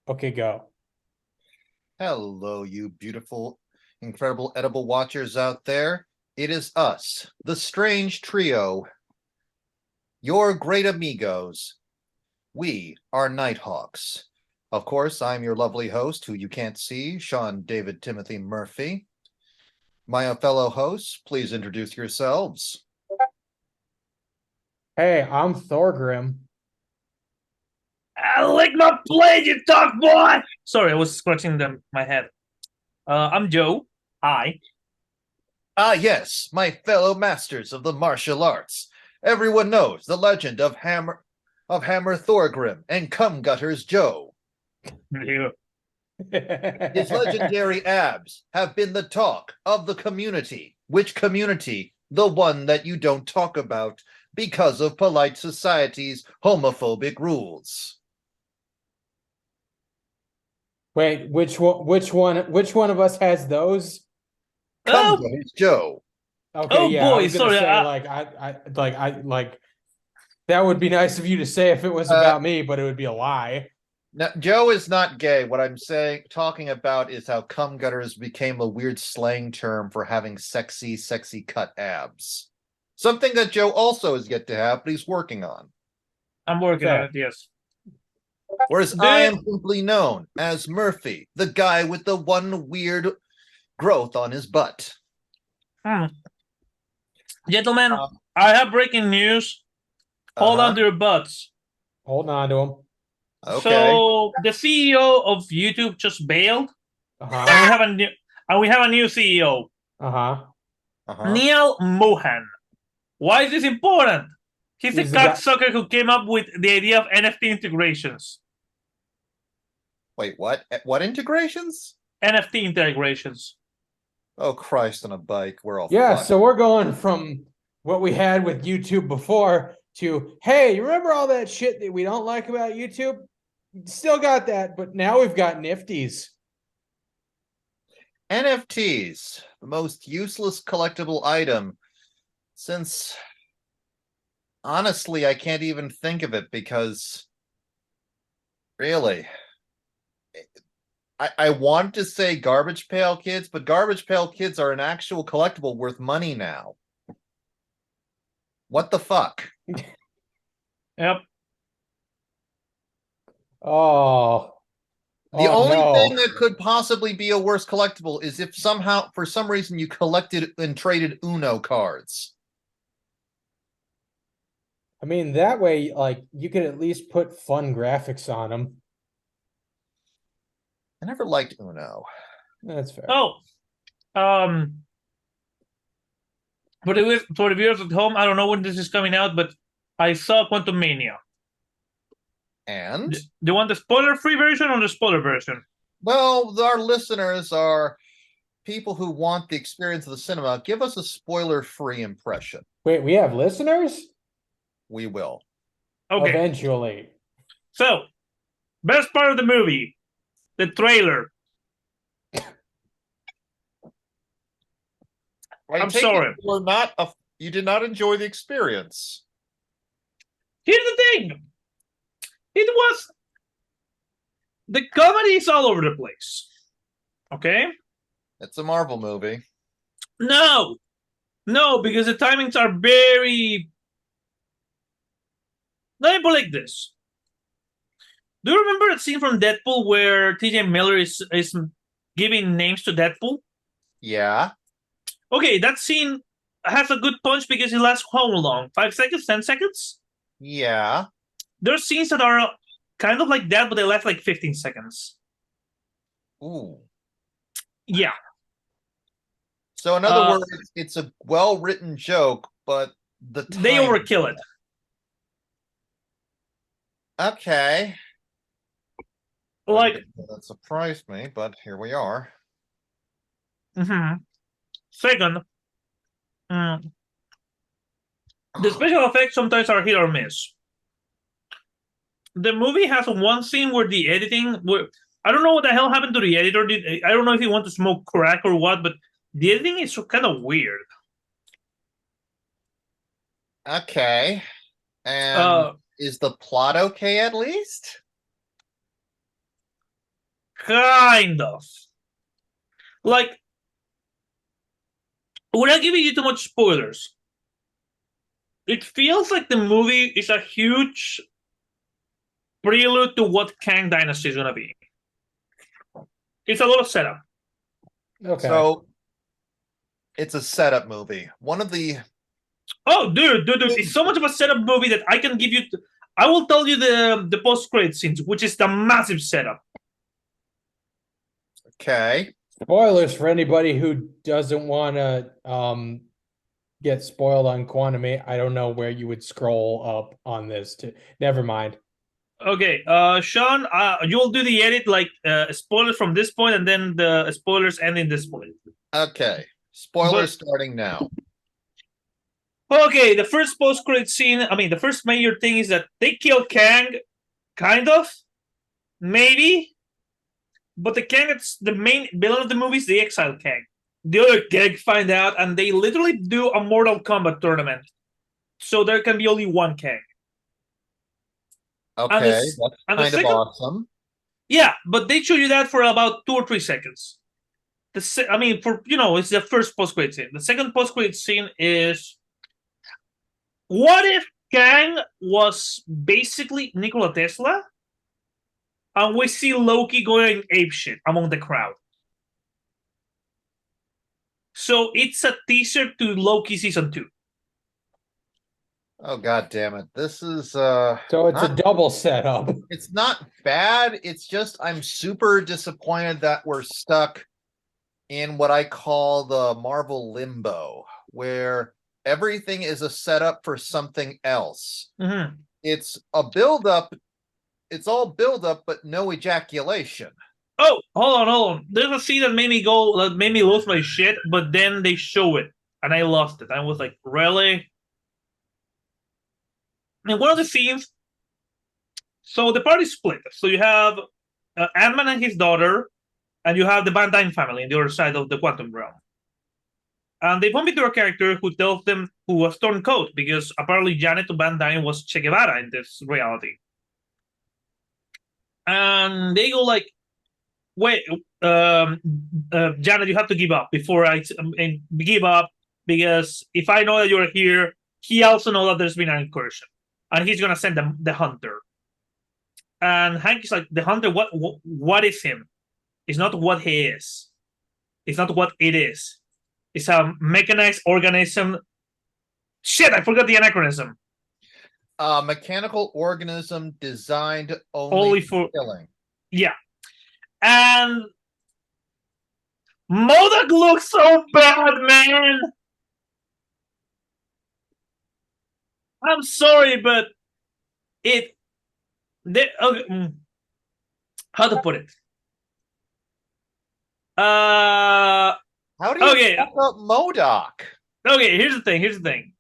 Okay, go. Hello, you beautiful, incredible edible watchers out there. It is us, the strange trio, your great amigos. We are Nighthawks. Of course, I'm your lovely host, who you can't see, Sean David Timothy Murphy. My fellow hosts, please introduce yourselves. Hey, I'm Thorgrim. I lick my blade, you talk boy! Sorry, I was scratching my head. I'm Joe. Hi. Yes, my fellow masters of the martial arts. Everyone knows the legend of Hammer Thorgrim and Cumgutters Joe. His legendary abs have been the talk of the community. Which community? The one that you don't talk about because of polite society's homophobic rules. Wait, which one of us has those? Oh, Cumgutters Joe. Okay, oh yeah, I boy, was gonna sorry. say like that would be nice of you to say if it was Uh, about me, but it would be a lie. Now, Joe is not gay. What I'm talking about is how cumgutters became a weird slang term for having sexy cut abs. Something that Joe also is yet to have, but he's working on. I'm working on Fair. it, yes. Whereas I The, am simply known as Murphy, the guy with the one weird growth on his butt. hmm. Gentlemen, Uh, I have breaking news. Hold uh-huh. on to your butts. Holding on to him. Okay. So the CEO of YouTube just bailed, and Uh-huh. we have a new CEO, Uh-huh. Uh-huh. Neil Mohan. Why is this important? He's the He's the guy. cocksucker who came up with the idea of NFT integrations. Wait, what? What integrations? NFT integrations. Oh, Christ on a bike. We're all Yeah, fucked. so we're going from what we had with YouTube before to, hey, you remember all that shit that we don't like about YouTube? Still got that, but now we've got nifties. NFTs, the most useless collectible item since honestly, I can't even think of it because really, I wanted to say Garbage Pail Kids, but Garbage Pail Kids are an actual collectible worth money now. What the fuck? Yep. Oh, The oh only thing no. that could possibly be a worse collectible is if somehow, for some reason, you collected and traded Uno cards. I mean, that way, like, you could at least put fun graphics on them. I never liked Uno. That's fair. Oh, um, for the viewers at home, I don't know when this is coming out, but I saw Quantumania. And, Do you want the spoiler-free version or the spoiler version? well, our listeners are people who want the experience of the cinema. Give us a spoiler-free impression. Wait, we have listeners? We will. Okay. Eventually. So, best part of the movie, the trailer. I'm sorry. You did not enjoy the experience. Here's the thing. The comedy is all over the place. Okay? It's a Marvel movie. No, because the timings are very. Let me put it like this. Do you remember that scene from Deadpool where TJ Miller is giving names to Deadpool? Yeah. Okay, that scene has a good punch because it lasts how long? 5 seconds? 10 seconds? Yeah. There's scenes that are kind of like that, but they last like 15 seconds. Ooh. Yeah. So in other words, it's a well-written joke, but they overkill it. Okay. Like that surprised me, but here we are. Second, the special effects sometimes are hit or miss. The movie has one scene where the editing, I don't know what the hell happened to the editor. I don't know if he wanted to smoke crack or what, but the editing is kind of weird. Okay. And is the plot okay at least? Kind of. Like, without giving you too much spoilers, it feels like the movie is a huge prelude to what Kang Dynasty is gonna be. It's a lot of setup. Okay. So it's a setup movie. One of the Oh, dude, it's so much of a setup movie that I can give you. I will tell you the post credit scenes, which is the massive setup. okay. Spoilers for anybody who doesn't want to get spoiled on Quantumania. I don't know where you would scroll up on this. Never mind. Okay, Sean, you will do the edit like spoilers from this point, and then the spoilers ending this point. Okay. Spoilers starting now. Okay, the first post credit scene. I mean, the first major thing is that they kill Kang, kind of, maybe, but the Kang that's the main villain of the movie is the exile Kang. The other Kang find out, and they literally do a Mortal Kombat tournament, so there can be only one Kang. Okay, the that's kind of second- awesome. Yeah, but they show you that for about 2 or 3 seconds. I mean, it's the first post credit scene. The second post credit scene is, what if Kang was basically Nikola Tesla, and we see Loki going apeshit among the crowd? So it's a teaser to Loki season 2. Oh god damn it. This is So it's a double setup. it's not bad. It's just I'm super disappointed that we're stuck in what I call the Marvel limbo, where everything is a setup for something else. Mm-hmm. It's a build-up. It's all build-up, but no ejaculation. Oh, hold on. There's a scene that made me lose my shit, but then they show it, and I lost it. I was like, really? And one of the scenes, so the party split. So you have Ant-Man and his daughter, and you have the Van Dyne family on the other side of the quantum realm. And they bump into a character who tells them who was turncoat, because apparently Janet Van Dyne was Che Guevara in this reality. And they go like, wait, Janet, you have to give up before I give up, because if I know that you're here, he also knows that there's been an incursion, and he's gonna send the hunter. And Hank is like, the hunter, what is him? It's not what he is. It's not what it is. It's a mechanized organism. Shit, I forgot the anachronism. A mechanical organism designed only for killing. Yeah. And MODOK looks so bad, man. I'm sorry, but how to put it? How do you fuck up MODOK? Okay, here's the thing.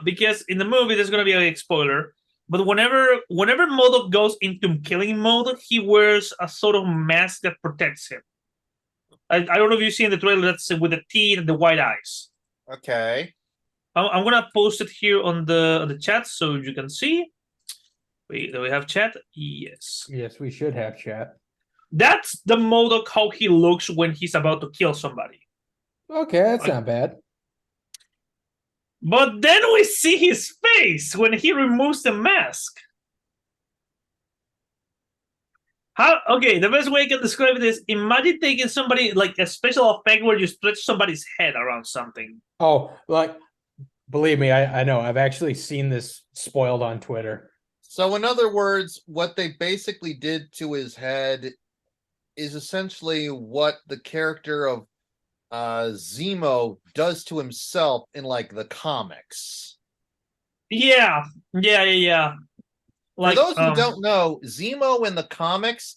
Because in the movie there's gonna be a spoiler, but whenever MODOK goes into killing mode, he wears a sort of mask that protects him. I don't know if you've seen the trailer. That's with the teeth and the white eyes. Okay. I'm gonna post it here on the chat so you can see. Wait, do we have chat? Yes. Yes, we should have chat. That's the MODOK how he looks when he's about to kill somebody. Okay, that's not bad. But then we see his face when he removes the mask. Okay, the best way I can describe it is, imagine taking somebody, like a special effect where you stretch somebody's head around something. Oh, like, believe me, I know. I've actually seen this spoiled on Twitter. So in other words, what they basically did to his head is essentially what the character of Zemo does to himself in like the comics. Yeah. Like, for those who don't know, Zemo in the comics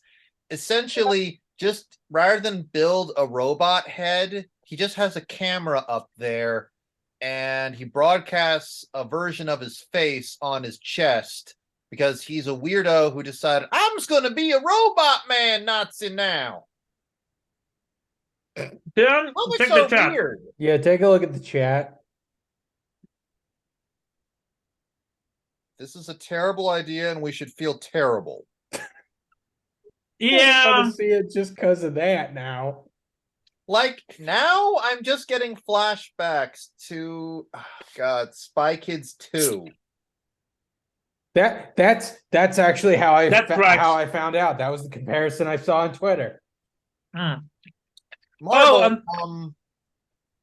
essentially just, rather than build a robot head, he just has a camera up there and he broadcasts a version of his face on his chest because he's a weirdo who decided, I'm just going to be a robot man Nazi now. Yeah, check the chat. Weird. Yeah, take a look at the chat. This is a terrible idea and we should feel terrible. Yeah. I want to see it just because of that now. Like now, I'm just getting flashbacks to, God, Spy Kids 2. That's actually how That's correct. how I found out. That was the comparison I saw on Twitter. Mm. Marvel. And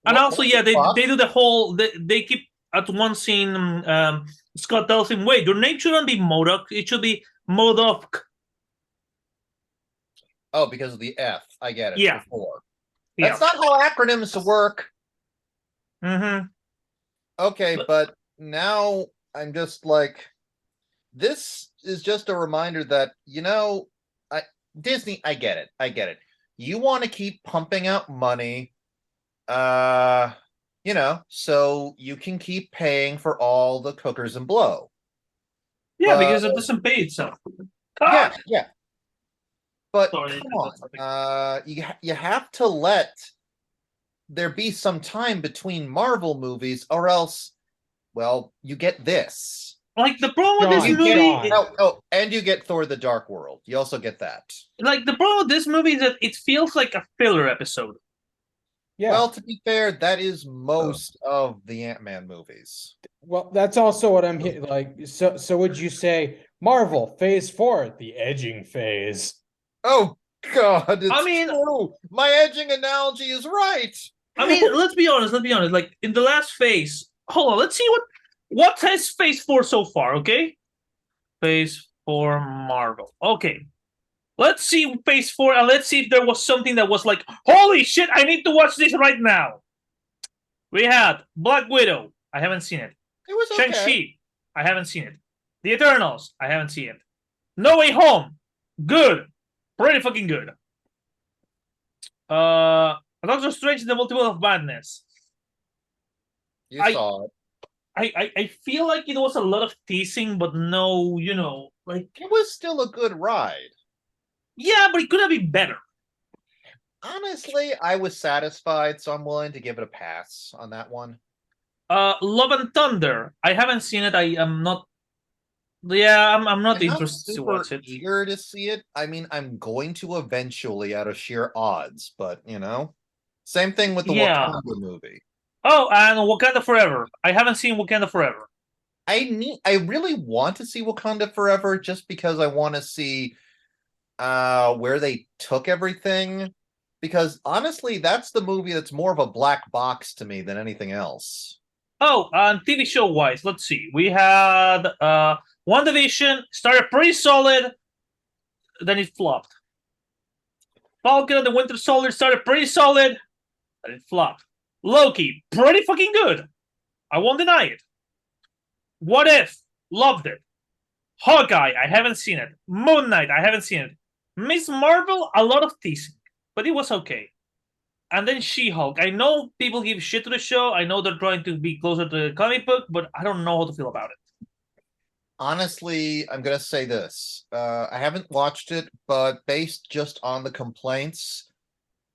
what- also, what yeah, the fuck? they do the whole. They keep at one scene. Scott tells him, "Wait, your name shouldn't be Modok. It should be Modok." Oh, because of the F. I get it. Yeah. Before. Yeah. That's not how acronyms work. Mm-hmm. Okay, but now I'm just like, this is just a reminder that, Disney, I get it. I get it. You want to keep pumping out money, so you can keep paying for all the cookers and blow. Yeah, But- because it doesn't pay itself. Yeah. But Sorry, come on, you have to let there be some time between Marvel movies, or else, well, you get this. Like the problem with this John, movie, John. And you get Thor: The Dark World. You also get that. like the problem with this movie is that it feels like a filler episode. Yeah. Well, to be fair, that is most of the Ant-Man movies. Well, that's also what I'm here. Like, so would you say Marvel Phase 4, the edging phase? Oh God, it's I mean- true. My edging analogy is right. I mean, let's be honest. Like in the last phase, hold on. Let's see what has Phase 4 so far. Okay, Phase 4 Marvel. Okay, let's see Phase 4, and let's see if there was something that was like, holy shit, I need to watch this right now. We had Black Widow. I haven't seen it. It was okay. Shang-Chi. I haven't seen it. The Eternals. I haven't seen it. No Way Home. Good. Pretty fucking good. Doctor Strange in the Multiverse of Madness. You I- saw it. I feel like it was a lot of teasing, but no, like, It was still a good ride. yeah, but it could have been better. Honestly, I was satisfied, so I'm willing to give it a pass on that one. Love and Thunder. I haven't seen it. I am not. Yeah, I'm not I'm not interested to super watch it. eager to see it. I mean, I'm going to eventually out of sheer odds, but same thing with the Yeah. Wakanda movie. Oh, and Wakanda Forever. I haven't seen Wakanda Forever. I really want to see Wakanda Forever just because I want to see where they took everything. Because honestly, that's the movie that's more of a black box to me than anything else. Oh, and TV show wise, let's see. We had WandaVision started pretty solid, then it flopped. Falcon and the Winter Soldier started pretty solid, then it flopped. Loki, pretty fucking good. I won't deny it. What If? Loved it. Hawkeye, I haven't seen it. Moon Knight, I haven't seen it. Miss Marvel, a lot of teasing, but it was okay. And then She-Hulk. I know people give shit to the show. I know they're trying to be closer to the comic book, but I don't know how to feel about it. Honestly, I'm gonna say this. I haven't watched it, but based just on the complaints,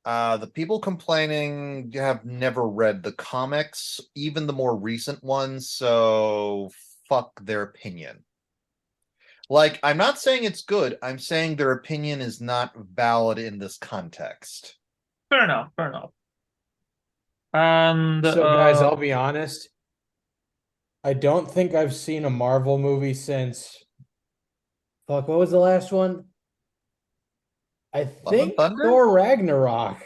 the people complaining have never read the comics, even the more recent ones, so fuck their opinion. Like, I'm not saying it's good, I'm saying their opinion is not valid in this context. Fair enough. And So, guys, I'll be honest. I don't think I've seen a Marvel movie since. Fuck, what was the last one? I and think Thunder? Thor Ragnarok.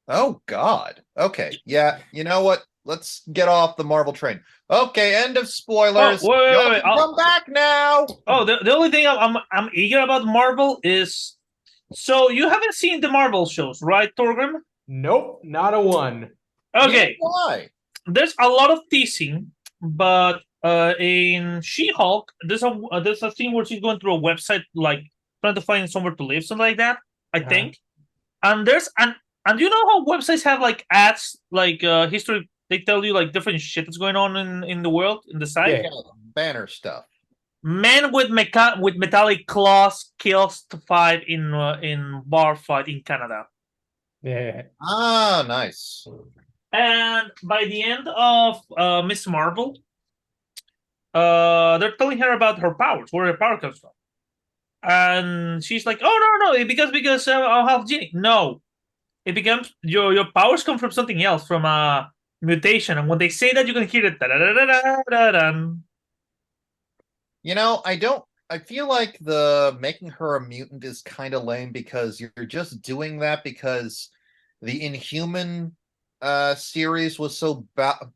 Oh God. Okay. Yeah, you know what? Let's get off the Marvel train. Okay, end of spoilers. Oh, wait, Y'all wait, can come back now. Oh, the only thing I'm eager about Marvel is, so you haven't seen the Marvel shows, right, Thorgrim? Nope, not a one. Okay, Yeah, why? there's a lot of teasing, but in She-Hulk, there's a scene where she's going through a website, like trying to find somewhere to live, something like that. I Uh-huh. think, and and you know how websites have like ads, like history. They tell you like different shit that's going on in the world in the site. Yeah. Banner stuff. Man with metallic claws kills to fight in bar fight in Canada. Yeah. Ah, nice. And by the end of Miss Marvel, they're telling her about her powers, where her power comes from. And she's like, "Oh no, because I'll have genie." No, it becomes your powers come from something else, from a mutation. And when they say that, you can hear it. Da-da-da-da-da-da-dun. I feel like the making her a mutant is kind of lame because you're just doing that because the Inhuman series was so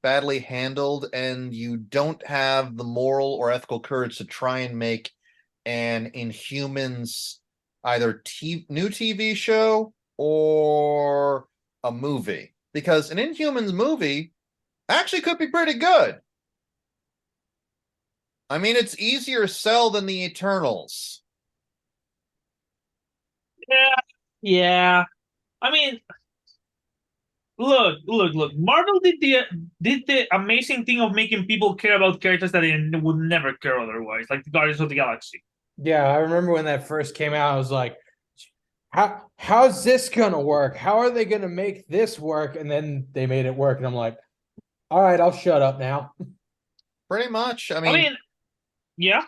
badly handled, and you don't have the moral or ethical courage to try and make an Inhumans either new TV show or a movie, because an Inhumans movie actually could be pretty good. I mean, it's easier sell than the Eternals. Yeah, yeah. I mean, look. Marvel did the amazing thing of making people care about characters that they would never care otherwise, like the Guardians of the Galaxy. Yeah, I remember when that first came out, I was like, how's this gonna work? How are they gonna make this work? And then they made it work, and I'm like, all right, I'll shut up now. Pretty much. I I mean, mean, yeah.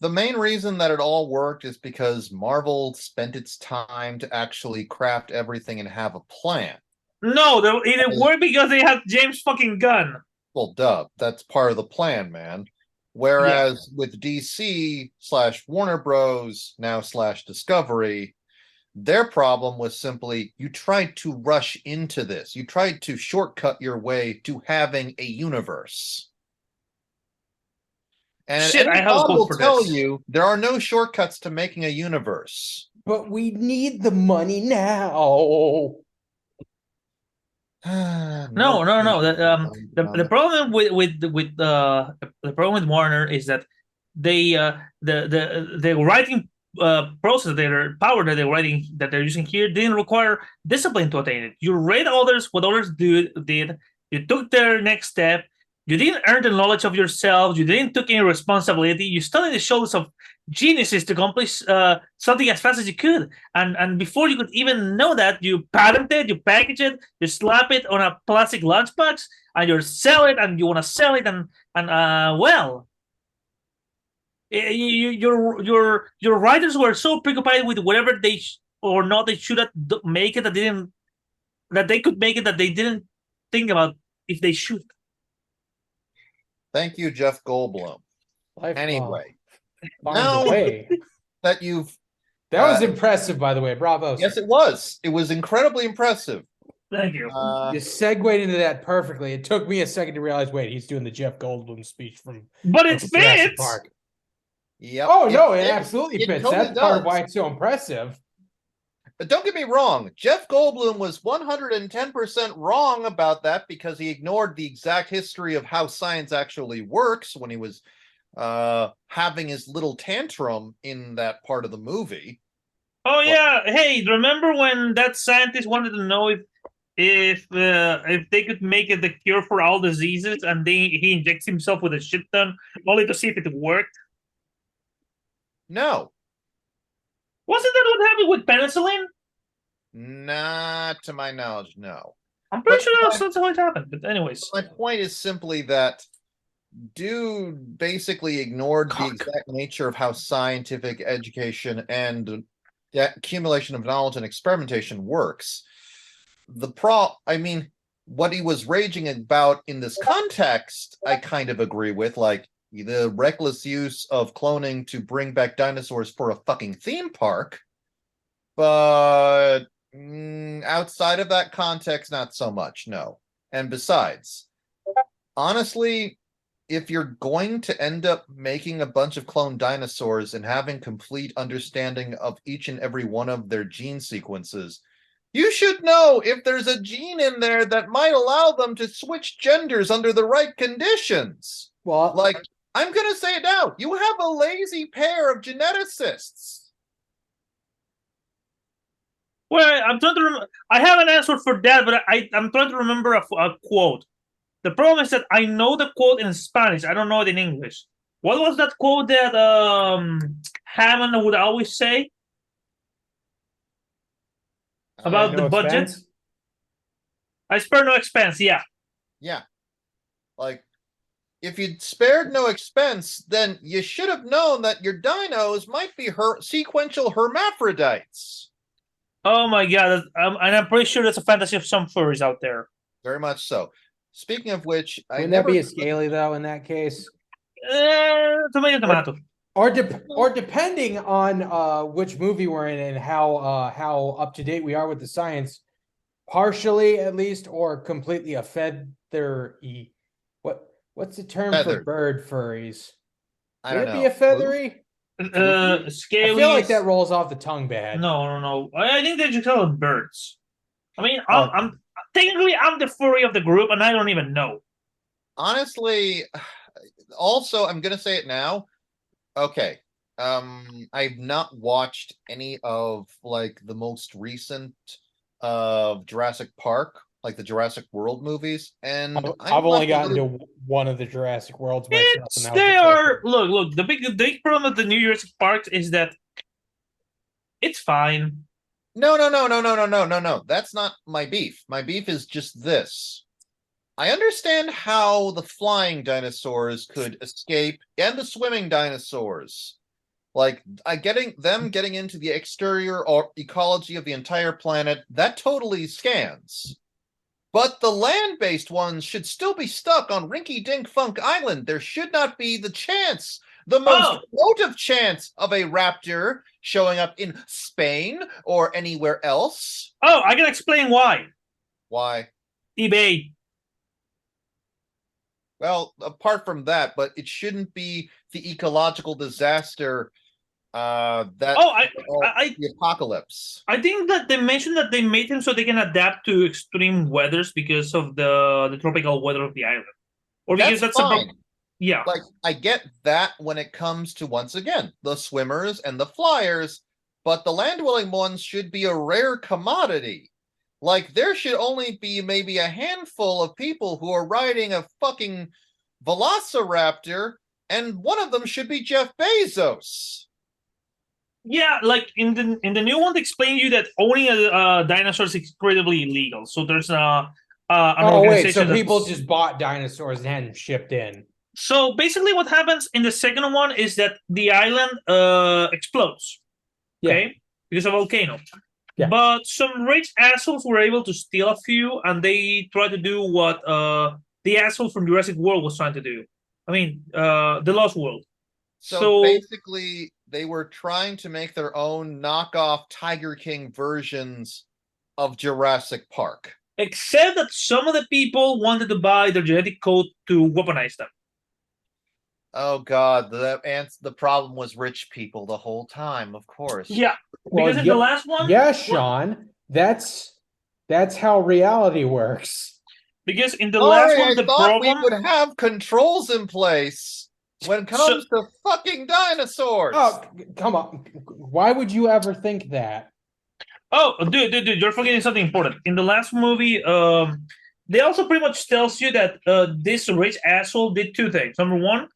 the main reason that it all worked is because Marvel spent its time to actually craft everything and have a plan. No, it worked because they had James fucking Gunn. Well, duh, that's part of the plan, man. Whereas with DC / Warner Bros. Now / Discovery, their problem was simply you tried to rush into this. You tried to shortcut your way to having a universe. And Shit, I any have a mod quote will for tell this. you there are no shortcuts to making a universe. But we need the money now. No. The problem the problem with Warner is that they the writing process, their power that they're using here didn't require discipline to attain it. You read others what others did. You took their next step. You didn't earn the knowledge of yourself. You didn't take any responsibility. You stood on the shoulders of geniuses to accomplish something as fast as you could. And before you could even know that, you patent it, you package it, you slap it on a plastic lunchbox, and you sell it, and you want to sell it, and your writers were so preoccupied with whatever they or not they should make it that they could make it that they didn't think about if they should. Thank you, Jeff Goldblum. Life, Anyway, find now a way. that you've That was impressive, by the way. Bravo. yes, sir. it was. It was incredibly impressive. Thank you. You segued into that perfectly. It took me a second to realize, wait, he's doing the Jeff Goldblum speech from But it Jurassic fits. Park. Yep. Oh, no, it absolutely it fits. totally That's part of does. why it's so impressive. But don't get me wrong, Jeff Goldblum was 110% wrong about that because he ignored the exact history of how science actually works when he was having his little tantrum in that part of the movie. Oh yeah. Hey, remember when that scientist wanted to know if they could make it the cure for all diseases, and he injects himself with a shit ton only to see if it worked? No, Wasn't that what happened with penicillin? not to my knowledge, no. I'm pretty But sure that's how it happened. But anyways, my point is simply that dude basically ignored the exact nature of how scientific education and the accumulation of knowledge and experimentation works. I mean, what he was raging about in this context, I kind of agree with, like the reckless use of cloning to bring back dinosaurs for a fucking theme park. But outside of that context, not so much, no. And besides, honestly, if you're going to end up making a bunch of clone dinosaurs and having complete understanding of each and every one of their gene sequences, you should know if there's a gene in there that might allow them to switch genders under the right conditions. Well, Like, I'm going to say it now. You have a lazy pair of geneticists. well, I'm trying to remember. I have an answer for that, but I'm trying to remember a quote. The problem is that I know the quote in Spanish. I don't know it in English. What was that quote that Hammond would always say about the budget? I spare no expense. Yeah. Yeah. Like, if you'd spared no expense, then you should have known that your dinos might be sequential hermaphrodites. Oh my god! And I'm pretty sure that's a fantasy of some furries out there. Very much so. Speaking of which, Wouldn't that be a scaly though in that case? Tomato. Or depending on which movie we're in and how up to date we are with the science, partially at least, or completely a feathery. What's the term for Feathered. bird furries? I Would don't it know. be a feathery? Scaly. I feel like that rolls off the tongue bad. No. I think they just call them birds. I mean, Oh. I'm technically I'm the furry of the group, and I don't even know. Honestly, also I'm gonna say it now. Okay. I've not watched any of like the most recent Jurassic Park, like the Jurassic World movies, and I've only gotten to one of the Jurassic Worlds myself. It's look. The big problem with the New Jurassic Park is that it's fine. No. That's not my beef. My beef is just this. I understand how the flying dinosaurs could escape and the swimming dinosaurs. Like getting into the exterior or ecology of the entire planet, that totally scans. But the land-based ones should still be stuck on Rinky-Dink Funk Island. There should not be the chance, the most remote chance of a raptor showing up in Spain or anywhere else. Oh, I can explain why. Why? eBay. Well, apart from that, but it shouldn't be the ecological disaster the apocalypse. I think that they mentioned that they made him so they can adapt to extreme weathers because of the tropical weather of the island, or because that's fine. Yeah, like I get that when it comes to, once again, the swimmers and the flyers, but the land-dwelling ones should be a rare commodity. Like there should only be maybe a handful of people who are riding a fucking velociraptor, and one of them should be Jeff Bezos. Yeah, like in the new one, they explain you that owning a dinosaur is incredibly illegal. So there's an organization. So people just bought dinosaurs and had them shipped in. So basically, what happens in the second one is that the island explodes. Okay, because of a volcano. Yeah. But some rich assholes were able to steal a few, and they tried to do what the assholes from Jurassic World was trying to do. I mean, the Lost World. So basically, they were trying to make their own knockoff Tiger King versions of Jurassic Park. Except that some of the people wanted to buy their genetic code to weaponize them. Oh God, the problem was rich people the whole time, of course. Yeah, because in the last one, Sean, that's how reality works. Because in the last one, the problem we would have controls in place when it comes to fucking dinosaurs. Oh, come on! Why would you ever think that? Oh, dude, you're forgetting something important. In the last movie, they also pretty much tells you that this rich asshole did two things. Number one,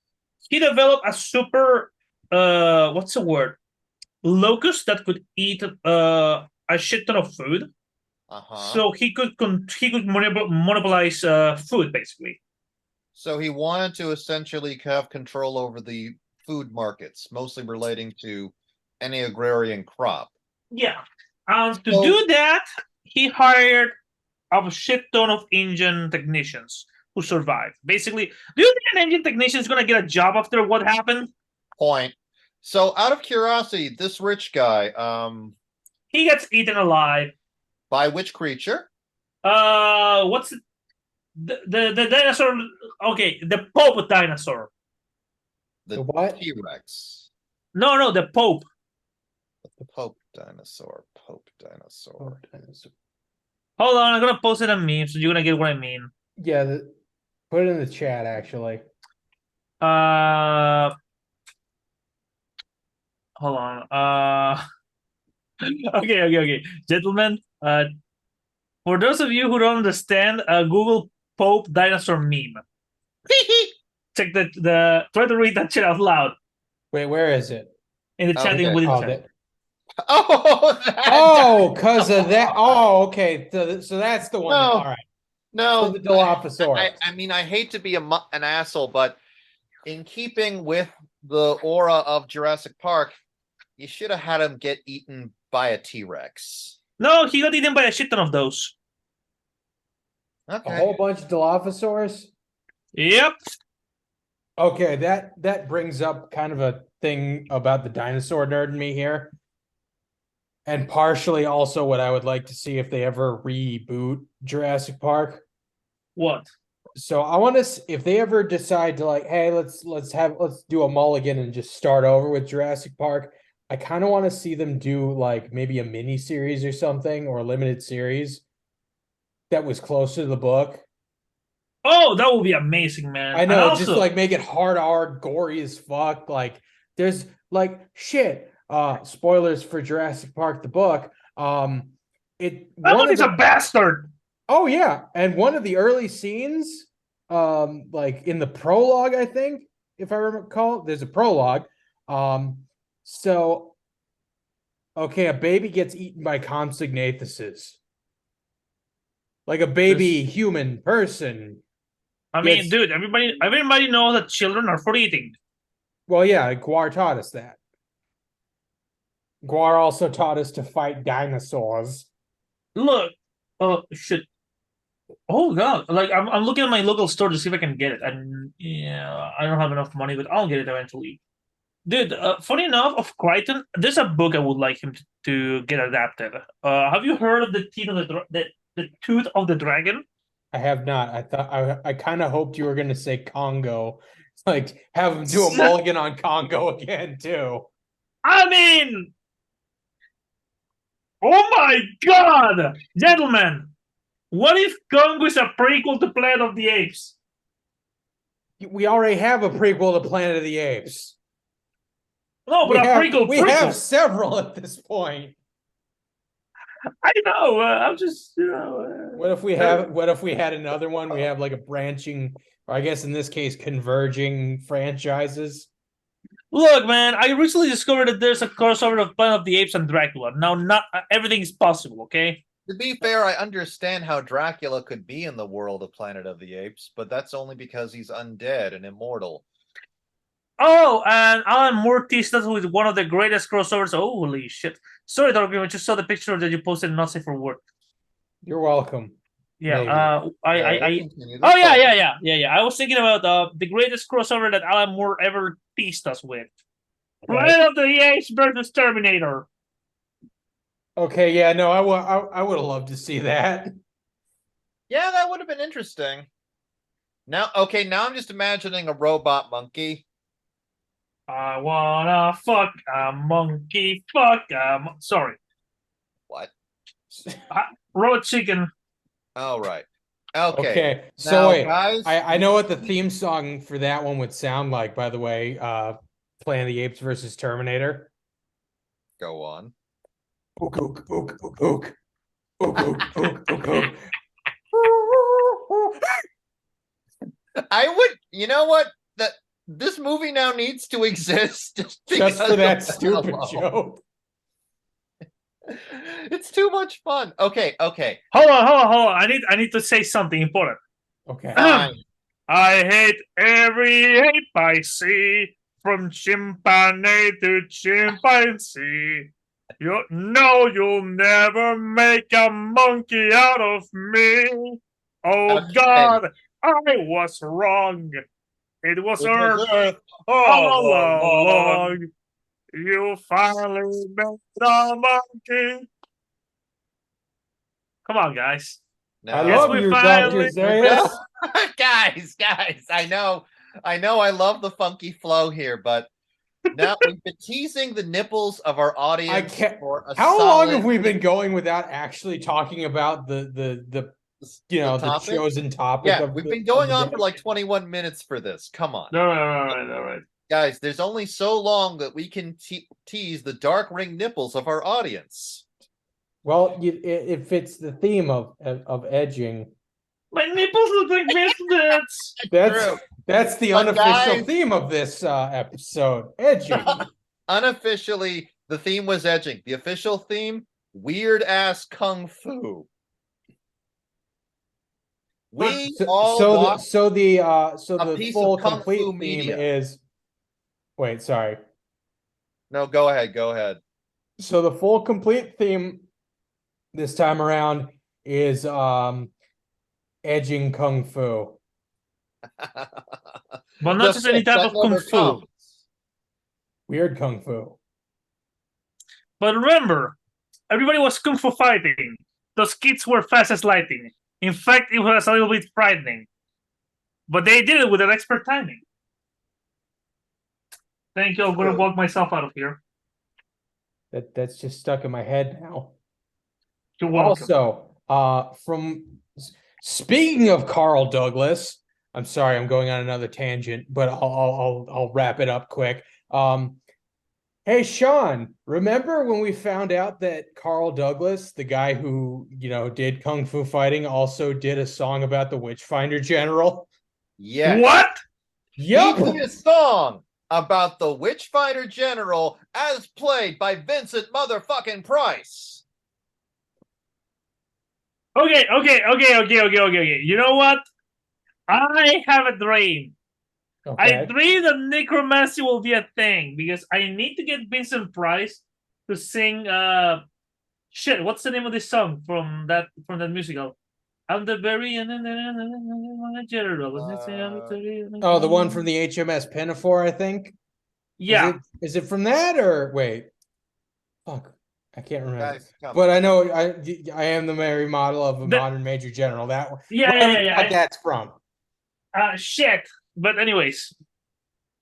he developed a super what's the word? Locust that could eat a shit ton of food. So he could monopolize food basically. So he wanted to essentially have control over the food markets, mostly relating to any agrarian crop. Yeah. To do that, he hired a shit ton of engine technicians who survived. Basically, do you think an engine technician is going to get a job after what happened? Point. So, out of curiosity, this rich guy, he gets eaten alive. By which creature? What's the dinosaur? Okay, the Pope dinosaur. The what? T-Rex. No, the Pope. The Pope dinosaur. Pope dinosaur. Hold on, I'm gonna post it on meme, so you're gonna get what I mean. Yeah, put it in the chat actually. Hold on. Okay, gentlemen. For those of you who don't understand, Google Pope dinosaur meme. Check try to read that shit out loud. Wait, where is it? In the chatting with the chat. Oh, because of that. Oh, okay. So that's the one. No. All right. No, the Dilophosaurus. I mean, I hate to be an asshole, but in keeping with the aura of Jurassic Park, you should have had him get eaten by a T-Rex. No, he got eaten by a shit ton of those. Okay. A whole bunch of Dilophosaurus. Yep. Okay, that brings up kind of a thing about the dinosaur nerd in me here. And partially also what I would like to see if they ever reboot Jurassic Park. What? So I want to, if they ever decide to like, hey, let's do a mulligan and just start over with Jurassic Park. I kind of want to see them do like maybe a mini series or something, or a limited series that was closer to the book. Oh, that would be amazing, man. I know, And also, just like make it hard R, gory as fuck. Like there's like shit. Spoilers for Jurassic Park the book. that one is a bastard. Oh yeah, and one of the early scenes, like in the prologue, I think, if I recall, there's a prologue. So okay, a baby gets eaten by consignathuses. Like a baby human person. I mean, dude, everybody knows that children are for eating. Well, yeah, Guar taught us that. Guar also taught us to fight dinosaurs. Look, shit. Oh god, like I'm looking at my local store to see if I can get it, and yeah, I don't have enough money, but I'll get it eventually. Dude, funny enough, of Crichton, there's a book I would like him to get adapted. Have you heard of the Teeth of the Tooth of the Dragon? I have not. I thought I kind of hoped you were going to say Congo, like have him do a mulligan on Congo again too. I mean, oh my god, gentlemen, what if Congo is a prequel to Planet of the Apes? We already have a prequel to Planet of the Apes. No, but prequel. We have several at this point. I know. I'm just, What if we had another one? We have like a branching, or I guess in this case, converging franchises. Look, man, I recently discovered that there's a crossover of Planet of the Apes and Dracula. Now, not everything is possible, okay? To be fair, I understand how Dracula could be in the world of Planet of the Apes, but that's only because he's undead and immortal. Oh, and Alan Moore teased us with one of the greatest crossovers. Holy shit. Sorry, Thorgrim, I just saw the picture that you posted in Not Safe for Work. You're welcome. Yeah, Maybe. I was thinking about the greatest crossover that Alan Moore ever teased us with. Planet of the Apes versus Terminator. Okay, yeah, no, I would have loved to see that. Yeah, that would have been interesting. Now I'm just imagining a robot monkey. I wanna fuck a monkey, sorry. What? Raw chicken. All right. Okay. So now, wait, guys, I know what the theme song for that one would sound like, by the way. Planet of the Apes versus Terminator. Go on. Ook, ook, ook, ook, ook. Ook, ook, ook, ook, ook. I would, you know what? This movie now needs to exist just for that stupid joke. It's too much fun. Okay. Hold on. I need to say something important. Okay. I hate every ape I see, from chimpanzee to chimpanzee. You'll never make a monkey out of me. Oh God, I was wrong. It was Earth all along. You finally made a monkey. Come on, guys. I love you, Dr. Zayas. guys, I know I love the funky flow here, but now we've been teasing the nipples of our audience for a How long have we been going without actually talking about the chosen topic? Yeah, we've been going on for like 21 minutes for this. Come on. All right. Guys, there's only so long that we can tease the dark ring nipples of our audience. Well, it fits the theme of edging. My nipples look like biscuits. That's the unofficial theme of this episode. Edging. Unofficially, the theme was edging. The official theme, weird ass kung fu. We So, all so the watched so the so a the piece full of Kung complete Fu theme media. is. Wait, sorry. No, go ahead. Go ahead. So the full complete theme this time around is edging kung fu. But not The just any fist type that of kung never fu. comes. Weird kung fu. But remember, everybody was kung fu fighting. Those kids were fast as lightning. In fact, it was a little bit frightening. But they did it with an expert timing. Thank you. I'm going to True. walk myself out of here. That's just stuck in my head now. You're welcome. Also, from speaking of Carl Douglas, I'm sorry, I'm going on another tangent, but I'll wrap it up quick. Hey Sean, remember when we found out that Carl Douglas, the guy who did kung fu fighting, also did a song about the Witchfinder General? Yes. What? He Yup. did a song about the Witchfinder General as played by Vincent motherfucking Price. Okay. You know what? I have a dream. I Okay. dream that necromancy will be a thing because I need to get Vincent Price to sing shit, what's the name of this song from that musical? I'm the very general. Oh, the one from the HMS Pinafore, I think. Yeah. Is it from that or wait? Fuck, I can't remember. Guys, come But on. I know I am the Mary model of a modern major general. That one. Yeah. What that's from. Shit. But anyways.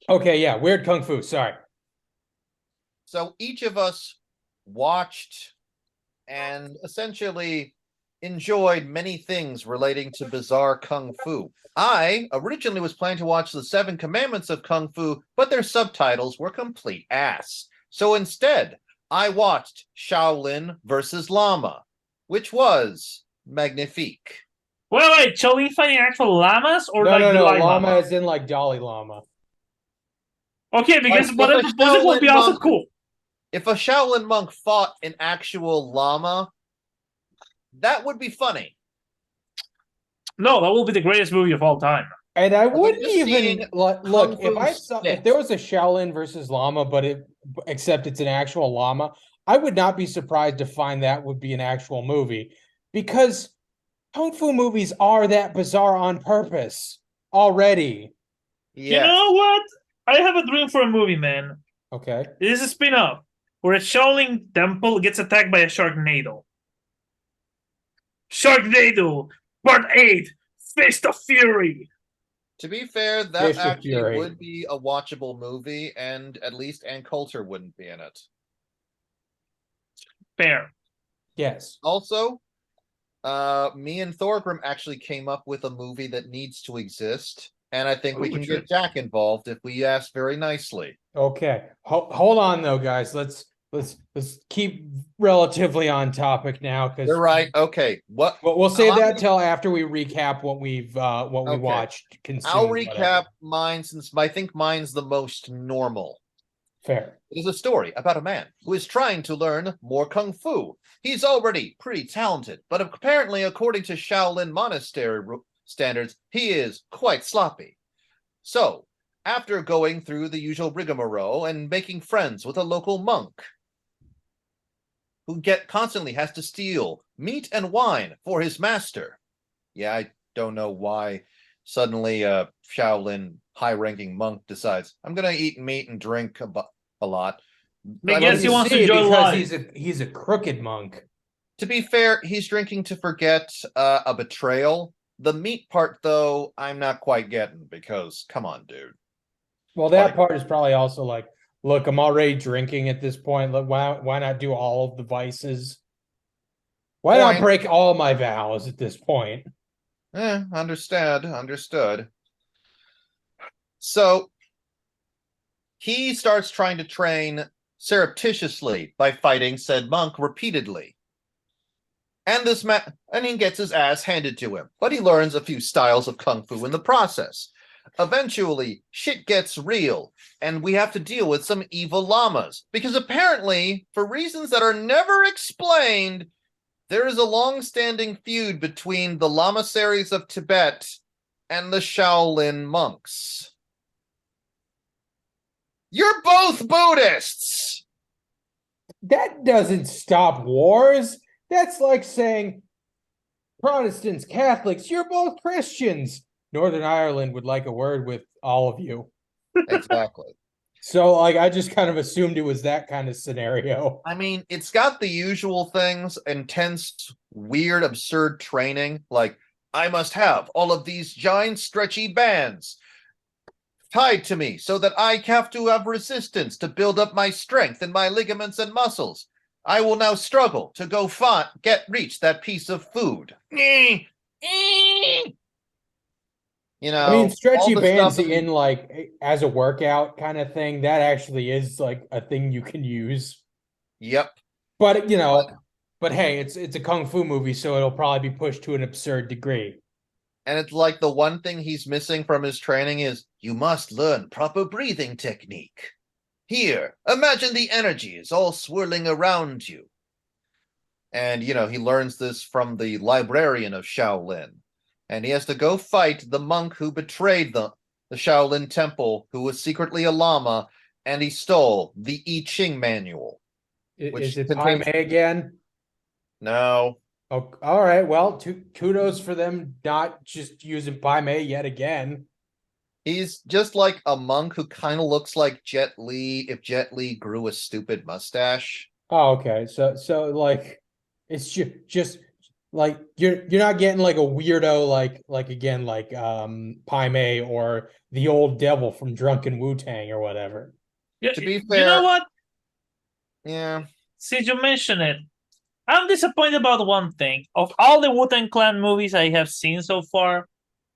Okay, yeah, weird kung fu. Sorry. So each of us watched and essentially enjoyed many things relating to bizarre kung fu. I originally was planning to watch the 7 Commandments of Kung Fu, but their subtitles were complete ass. So instead, I watched Shaolin versus Lama, which was magnifique. Wait, Shaolin fighting actual llamas or No, Dalai llama Lama? as in like Dalai Lama. Okay, because Like, what I'm proposing would be also cool. If a Shaolin monk fought an actual llama, that would be funny. No, that will be the greatest movie of all time. And I wouldn't just seeing even look Kung Fu if there was a Shaolin versus Llama, except it's an actual llama, I would not be surprised to find that would be an actual movie because kung fu movies are that bizarre on purpose already. You know what? I have a dream for a movie, man. Okay. It is a spin-off where a Shaolin temple gets attacked by a Sharknado. Sharknado, Part 8, Fist of Fury. To be fair, that Fist of actually Fury. would be a watchable movie, and at least Ann Coulter wouldn't be in it. Fair. Yes. Also, me and Thorgrim actually came up with a movie that needs to exist, and I think we can get Jack involved if we ask very nicely. Okay. Hold on though, guys. Let's keep relatively on topic now because You're right. Okay. What? we'll save that till after we recap what we Okay. watched, consumed. I'll recap whatever. mine since I think mine's the most normal. Fair. It is a story about a man who is trying to learn more kung fu. He's already pretty talented, but apparently, according to Shaolin monastery standards, he is quite sloppy. So, after going through the usual rigmarole and making friends with a local monk, who constantly has to steal meat and wine for his master. Yeah, I don't know why suddenly a Shaolin high-ranking monk decides, I'm going to eat meat and drink a lot. I guess he wants to enjoy life. Because he's a crooked monk. To be fair, he's drinking to forget a betrayal. The meat part, though, I'm not quite getting because, come on, dude. Well, that part is probably also like, look, I'm already drinking at this point. Look, why not do all of the vices? Why not break all my vows at this point? Understood. So he starts trying to train surreptitiously by fighting said monk repeatedly. And he gets his ass handed to him, but he learns a few styles of kung fu in the process. Eventually, shit gets real, and we have to deal with some evil llamas, because apparently, for reasons that are never explained, There is a long-standing feud between the Lamaseries of Tibet and the Shaolin monks. You're both Buddhists! That doesn't stop wars. That's like saying Protestants, Catholics, you're both Christians. Northern Ireland would like a word with all of you. Exactly. So, like, I just kind of assumed it was that kind of scenario. I mean, it's got the usual things, intense, weird, absurd training, like, I must have all of these giant, stretchy bands tied to me so that I have to have resistance to build up my strength in my ligaments and muscles. I will now struggle to go reach that piece of food. You know, I mean, all stretchy the bands stuff in like as a workout kind of thing, that actually is like a thing you can use. Yep. But you know, but hey, it's a kung fu movie, so it'll probably be pushed to an absurd degree. And it's like the one thing he's missing from his training is you must learn proper breathing technique. Here, imagine the energy is all swirling around you. And, you know, he learns this from the librarian of Shaolin. And he has to go fight the monk who betrayed the Shaolin temple, who was secretly a lama, and he stole the I Ching manual. Is it Pai Mei again? No. Oh, all right. Well, kudos for them not just using Pai Mei yet again. He's just like a monk who kind of looks like Jet Li if Jet Li grew a stupid mustache. Oh, okay. So like it's just like you're not getting like a weirdo like again like Pai Mei or the old devil from Drunken Wu-Tang or whatever. Yeah, To be fair, you know what? Yeah. Since you mention it, I'm disappointed about one thing. Of all the Wu-Tang Clan movies I have seen so far,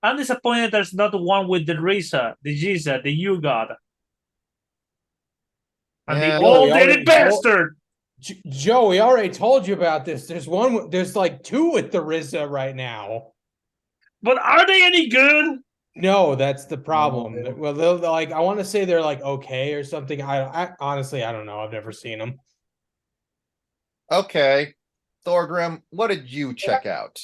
I'm disappointed there's not one with the Risa, the Jiza, the U-God. And the Yeah. old dirty bastard! Joe, we already told you about this. There's like two with the RZA right now. But are they any good? No, that's the problem. No. Well, they're like, I want to say they're like okay or something. I honestly, I don't know. I've never seen them. Okay. Thorgrim, what did you check out?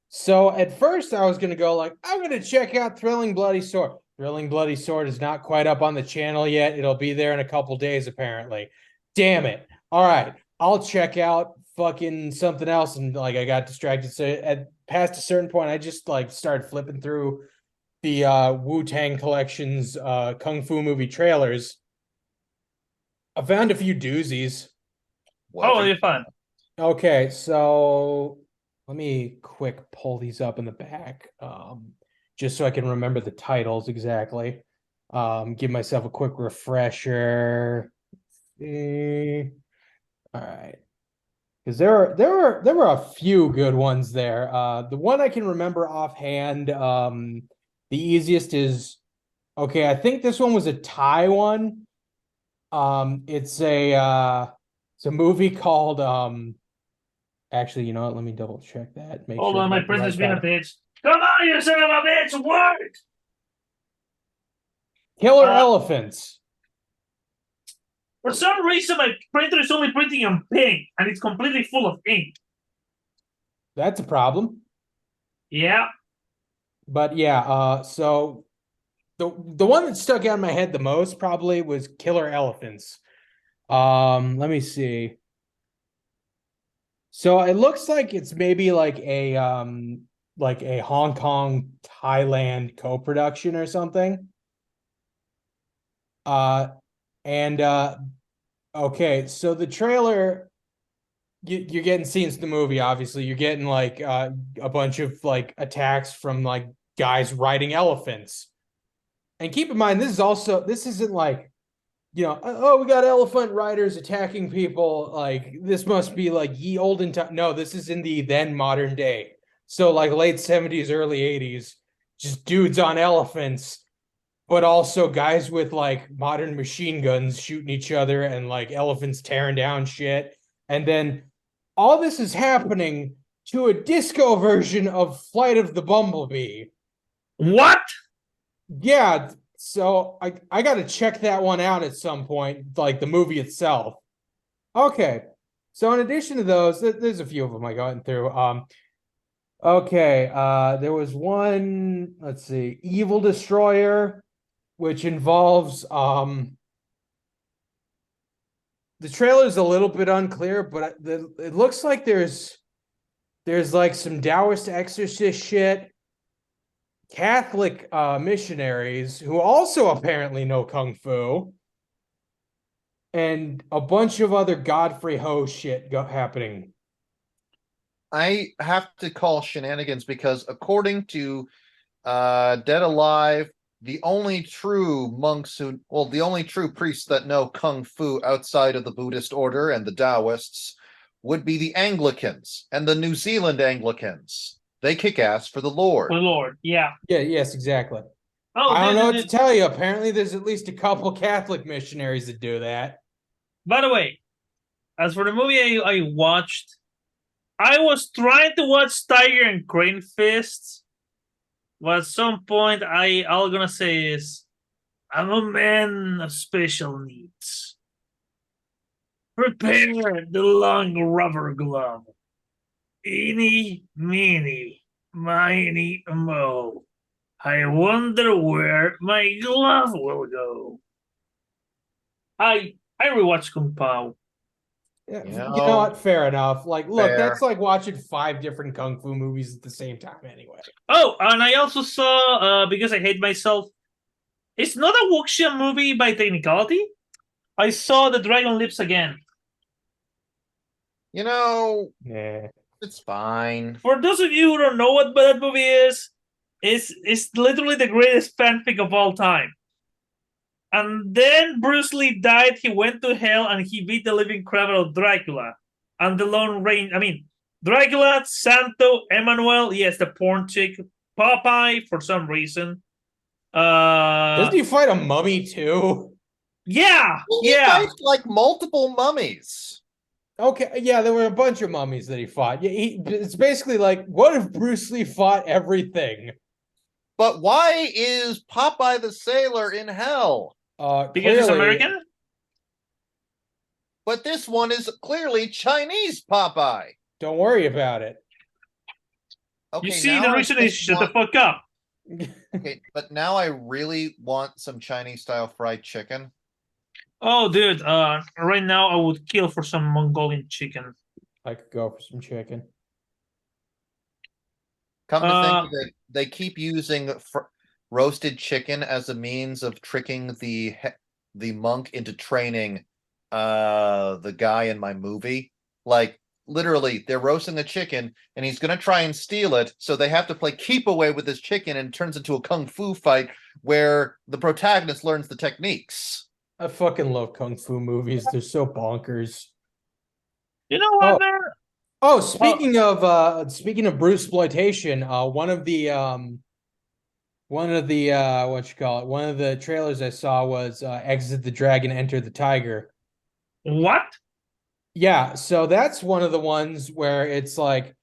So at first I was gonna go like, I'm gonna check out Thrilling Bloody Sword. Thrilling Bloody Sword is not quite up on the channel yet. It'll be there in a couple days, apparently. Damn it. All right. I'll check out fucking something else. And like I got distracted. So at past a certain point, I just like started flipping through the Wu-Tang collection's kung fu movie trailers. I found a few doozies. Oh, you're fine. Okay, so let me quick pull these up in the back, just so I can remember the titles exactly. Give myself a quick refresher. All right, because there were a few good ones there. The one I can remember offhand, the easiest is okay. I think this one was a Thai one. It's a movie called Actually, you know what? Let me double check that. Make Hold sure on, I my got the print has right been a title. bitch. Come on, you son of a bitch, work! Killer Elephants. For some reason, my printer is only printing in pink, and it's completely full of ink. That's a problem. Yeah. But yeah, so the one that stuck out in my head the most probably was Killer Elephants. Let me see. So it looks like it's maybe like a Hong Kong Thailand co-production or something. And okay, so the trailer you're getting scenes in the movie, obviously. You're getting like a bunch of like attacks from like guys riding elephants. And keep in mind, this isn't like, you know, oh, we got elephant riders attacking people. Like this must be like ye olden time. No, this is in the then modern day. So like late 70s, early 80s, just dudes on elephants, but also guys with like modern machine guns shooting each other and like elephants tearing down shit. And then all this is happening to a disco version of Flight of the Bumblebee. What? Yeah, so I got to check that one out at some point, like the movie itself. Okay, So in addition to those, there's a few of them I gotten through. Okay, there was one, let's see, Evil Destroyer, which involves the trailer's a little bit unclear, but it looks like there's like some Taoist exorcist shit, Catholic missionaries who also apparently know kung fu, and a bunch of other Godfrey Ho shit happening. I have to call shenanigans because according to Dead Alive, the only true priests that know kung fu outside of the Buddhist order and the Taoists would be the Anglicans and the New Zealand Anglicans. They kick ass for the Lord. For the Lord, yeah. Yeah, yes, exactly. Oh, I don't know what to tell you. Apparently, there's at least a couple Catholic missionaries that do that. By the way, as for the movie I watched, I was trying to watch Tiger and Crane Fists, but at some point, all I'm gonna say is, I'm a man of special needs. Prepare the long rubber glove. Eeny, meeny, miny, mo. I wonder where my glove will go. I rewatched Kung Pao. Yeah, You you know, know what? Fair enough. Like, look, fair. that's like watching 5 different kung fu movies at the same time, anyway. Oh, and I also saw, because I hate myself, it's not a wuxia movie by technicality. I saw The Dragon Lips Again. Yeah. It's fine. For those of you who don't know what that movie is, it's literally the greatest fanfic of all time. And then Bruce Lee died, he went to hell, and he beat the living crap out of Dracula. And the Lone Ranger, Dracula, Santo, Emmanuel, yes, the porn chick, Popeye, for some reason. Doesn't he fight a mummy too? Yeah, He yeah. fights like multiple mummies. Okay, yeah, there were a bunch of mummies that he fought. Yeah, it's basically like, what if Bruce Lee fought everything? But why is Popeye the Sailor in hell? Because it's American? But this one is clearly Chinese Popeye. Don't worry about it. Okay, You see, the reason is shut the fuck up. Okay, but now I really want some Chinese style fried chicken. Oh, dude, right now I would kill for some Mongolian chicken. I could go for some chicken. Come to think of it, they keep using roasted chicken as a means of tricking the monk into training the guy in my movie. Like, literally, they're roasting the chicken, and he's going to try and steal it, so they have to play keep away with this chicken, and it turns into a kung fu fight where the protagonist learns the techniques. I fucking love kung fu movies. They're so bonkers. You know what, man? Oh, speaking of Bruce exploitation, one of the one of the trailers I saw was Exit the Dragon, Enter the Tiger. What? Yeah, so that's one of the ones where it's like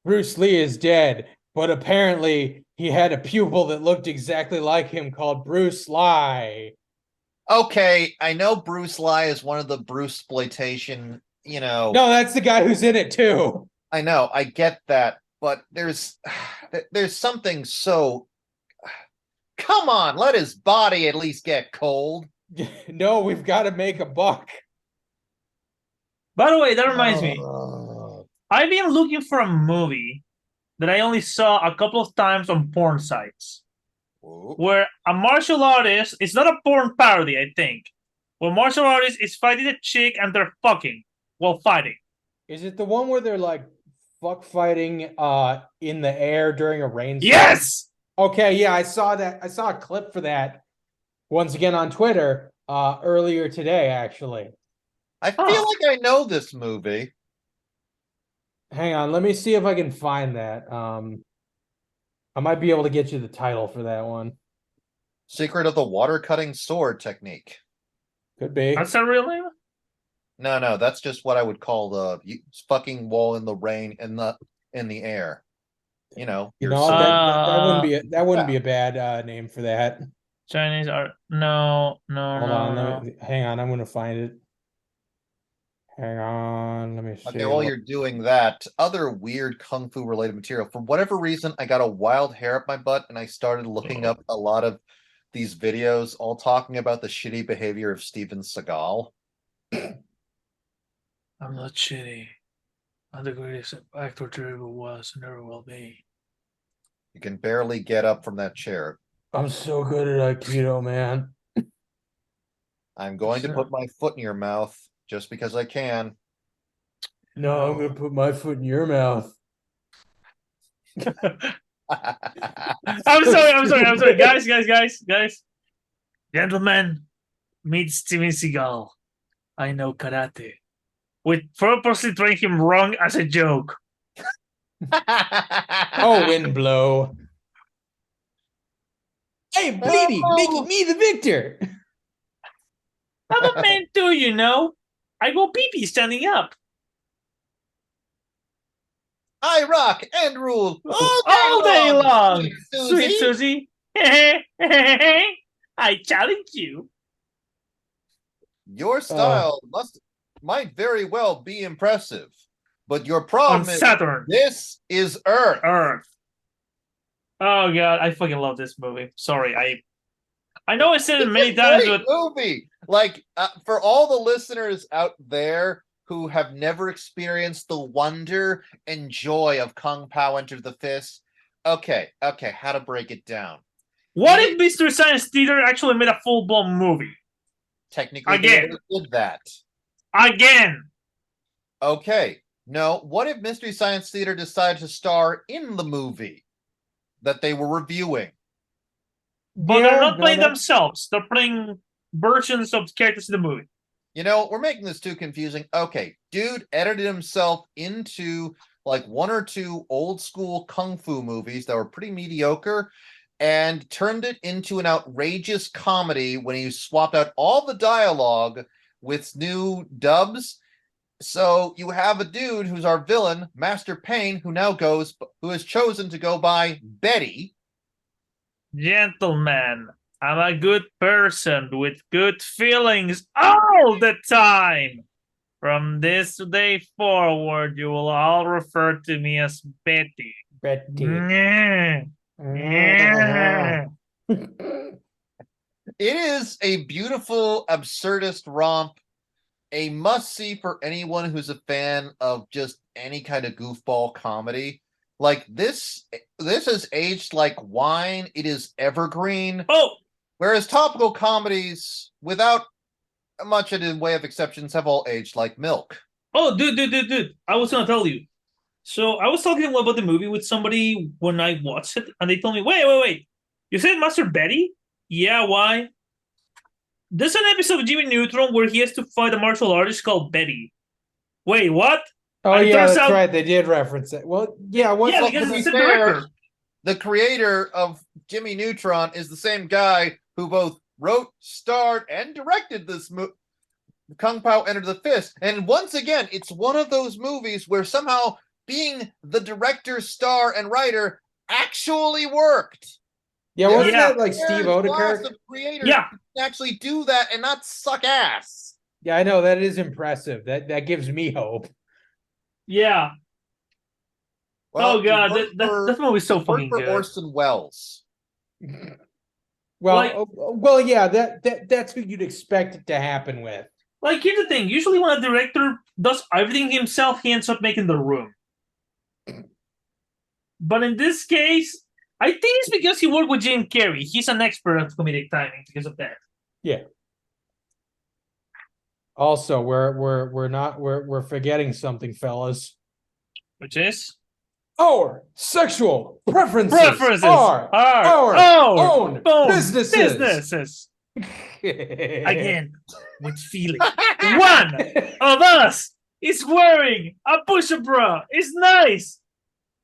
Bruce Lee is dead, but apparently he had a pupil that looked exactly like him called Bruce Lee. Okay, I know Bruce Lee is one of the Bruce exploitation, No, that's the guy who's in it too. I know, I get that, but there's something so. Come on, let his body at least get cold. No, we've got to make a buck. By the way, that reminds me. I've been looking for a movie that I only saw a couple of times on porn sites. Where a martial artist, it's not a porn parody, I think. Where martial artist is fighting a chick and they're fucking while fighting. Is it the one where they're like fuck fighting in the air during a rainstorm? Yes! Okay, yeah, I saw that. I saw a clip for that once again on Twitter earlier today, actually. I feel like I know this movie. Hang on, let me see if I can find that. I might be able to get you the title for that one. Secret of the Water Cutting Sword Technique. Could be. That's a real name? No, that's just what I would call the fucking wall in the rain in the air. That wouldn't be a bad name for that. Chinese art. No. Hold on, hang on, I'm gonna find it. Hang on, let me see. Okay, while you're doing that, other weird kung fu related material. For whatever reason, I got a wild hair up my butt and I started looking up a lot of these videos all talking about the shitty behavior of Steven Seagal. I'm not shitty. I'm the greatest actor there ever was and never will be. You can barely get up from that chair. I'm so good at Aikido, man. I'm going to put my foot in your mouth just because I can. No, I'm gonna put my foot in your mouth. I'm sorry. Guys. Gentlemen, meet Steven Seagal. I know karate. We purposely trained him wrong as a joke. Oh, wind blow. Hey, bleeding, making me the victor. I'm a man too, you know. I go pee-pee standing up. I rock and rule All day long. Sweet Susie. I challenge you. Your style might very well be impressive, but your problem On is Saturn. this is Earth. Oh god, I fucking love this movie. Sorry, I know I said it many It's a times, great but movie. Like for all the listeners out there who have never experienced the wonder and joy of Kung Pao Enter the Fist, okay, how to break it down? what if Mystery Science Theater actually made a full-blown movie? Technically, Again. they did that. Again. Okay, no. What if Mystery Science Theater decided to star in the movie that they were reviewing? But they're not playing themselves. They're playing versions of characters in the movie. You know, we're making this too confusing. Okay, dude edited himself into like one or two old school kung fu movies that were pretty mediocre and turned it into an outrageous comedy when he swapped out all the dialogue with new dubs. So you have a dude who's our villain, Master Payne, who has chosen to go by Betty. Gentlemen, I'm a good person with good feelings all the time. From this day forward, you will all refer to me as Betty. Betty. It is a beautiful, absurdist romp, a must-see for anyone who's a fan of just any kind of goofball comedy. Like this has aged like wine. It is evergreen. Oh, whereas topical comedies, without much in the way of exceptions, have all aged like milk. Oh, dude. I was going to tell you. So I was talking about the movie with somebody when I watched it, and they told me, wait. You said Master Betty? Yeah, why? There's an episode of Jimmy Neutron where he has to fight a martial artist called Betty. Wait, what? Oh, And it yeah, turns that's out- right. They did reference it. Well, yeah. Yeah, because it's the director. The creator of Jimmy Neutron is the same guy who both wrote, starred, and directed this movie, Kung Pao Enter the Fist. And once again, it's one of those movies where somehow being the director, star, and writer actually worked. Yeah, wasn't that like There's Steve lots Odekirk? of creators Yeah. who can actually do that and not suck ass. Yeah, I know that is impressive. That gives me hope. Yeah. Well, Oh god, he worked that movie's so worked fucking for good. Orson Welles. Well, Like- yeah, that's who you'd expect it to happen with. Like, here's the thing. Usually when a director does everything himself, he ends up making The Room. But in this case, I think it's because he worked with Jim Carrey. He's an expert at comedic timing because of that. Yeah. Also, we're forgetting something, fellas. Which is? Our sexual preferences, Are our own businesses. businesses. Again, with feeling. One of us is wearing a push-up bra. It's nice.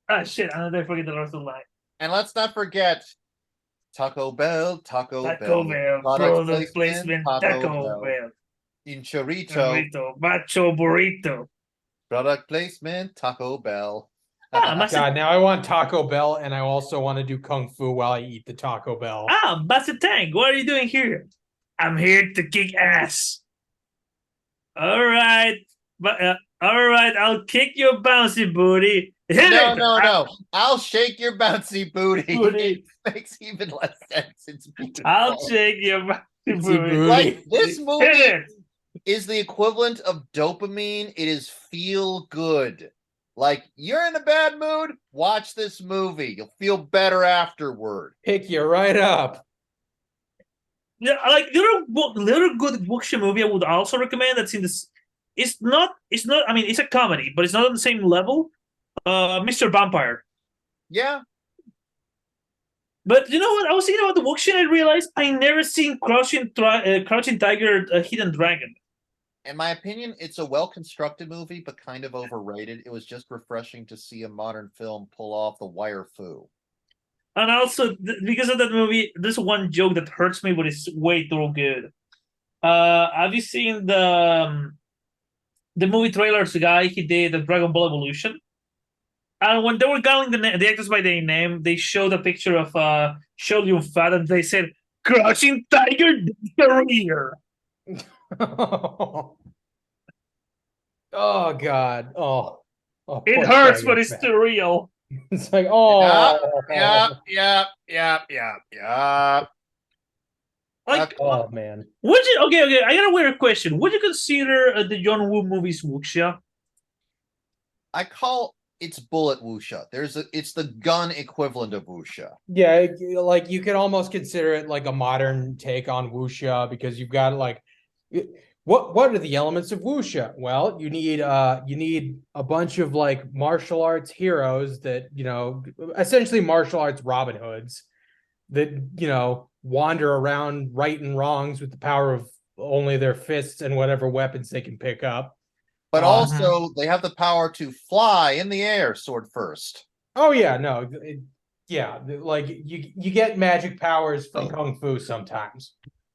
Ah, shit. I forget the rest of the line. And let's not forget Taco Bell. Taco Bell, product placement, Taco Bell. In Chorito, Burrito, macho burrito. product placement, Taco Bell. God, now I want Taco Bell, and I also want to do Kung Fu while I eat the Taco Bell. Bassetang, what are you doing here? I'm here to kick ass. All right, But all right, I'll kick your bouncy booty. Hit No, it. no. I'll shake your bouncy booty. Booty. It makes even less sense. It's beautiful. I'll shake your bouncy Bouncy booty. booty. Like this Hit movie it. is the equivalent of dopamine. It is feel good. Like you're in a bad mood, watch this movie. You'll feel better afterward. Pick you right up. Yeah, like little good wuxia movie I would also recommend. That's in this. It's not. I mean, it's a comedy, but it's not on the same level. Mr. Vampire. Yeah, But you know what? I was thinking about the wuxia and I realized I never seen Crouching Tiger, Hidden Dragon. in my opinion, it's a well-constructed movie, but kind of overrated. It was just refreshing to see a modern film pull off the wire foo. And also because of that movie, there's one joke that hurts me, but it's way too good. Have you seen the movie trailers? The guy he did the Dragon Ball Evolution, and when they were calling the actors by their name, they showed a picture of Shoryun Fat, and they said Crouching Tiger career. Oh God. Oh, It poor hurts, Tiger but it's Fat. too real. It's like, oh, Yeah. Like, oh man. would you? Okay. I got a weird question. Would you consider the John Woo movies wuxia? I call it's bullet wuxia. It's the gun equivalent of wuxia. Yeah, like you could almost consider it like a modern take on wuxia because you've got like what are the elements of wuxia? Well, you need a bunch of like martial arts heroes that, essentially martial arts Robin Hoods that, wander around righting wrongs with the power of only their fists and whatever weapons they can pick up. But also, they have the power to fly in the air, sword first. Oh yeah, no, yeah, like you get magic powers from kung fu sometimes.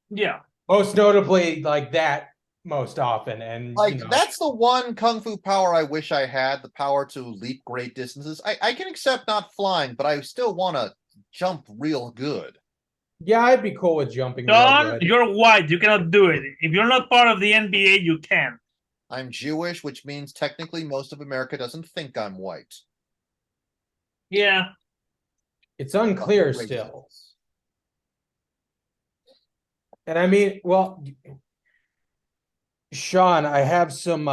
Yeah, Most notably, like that most often, and that's the one kung fu power I wish I had: the power to leap great distances. I can accept not flying, but I still want to jump real good. Yeah, I'd be cool with jumping. John, you're white. You cannot do it. If you're not part of the NBA, you can. I'm Jewish, which means technically most of America doesn't think I'm white. Yeah. It's unclear still. And I mean, well, Sean, I have some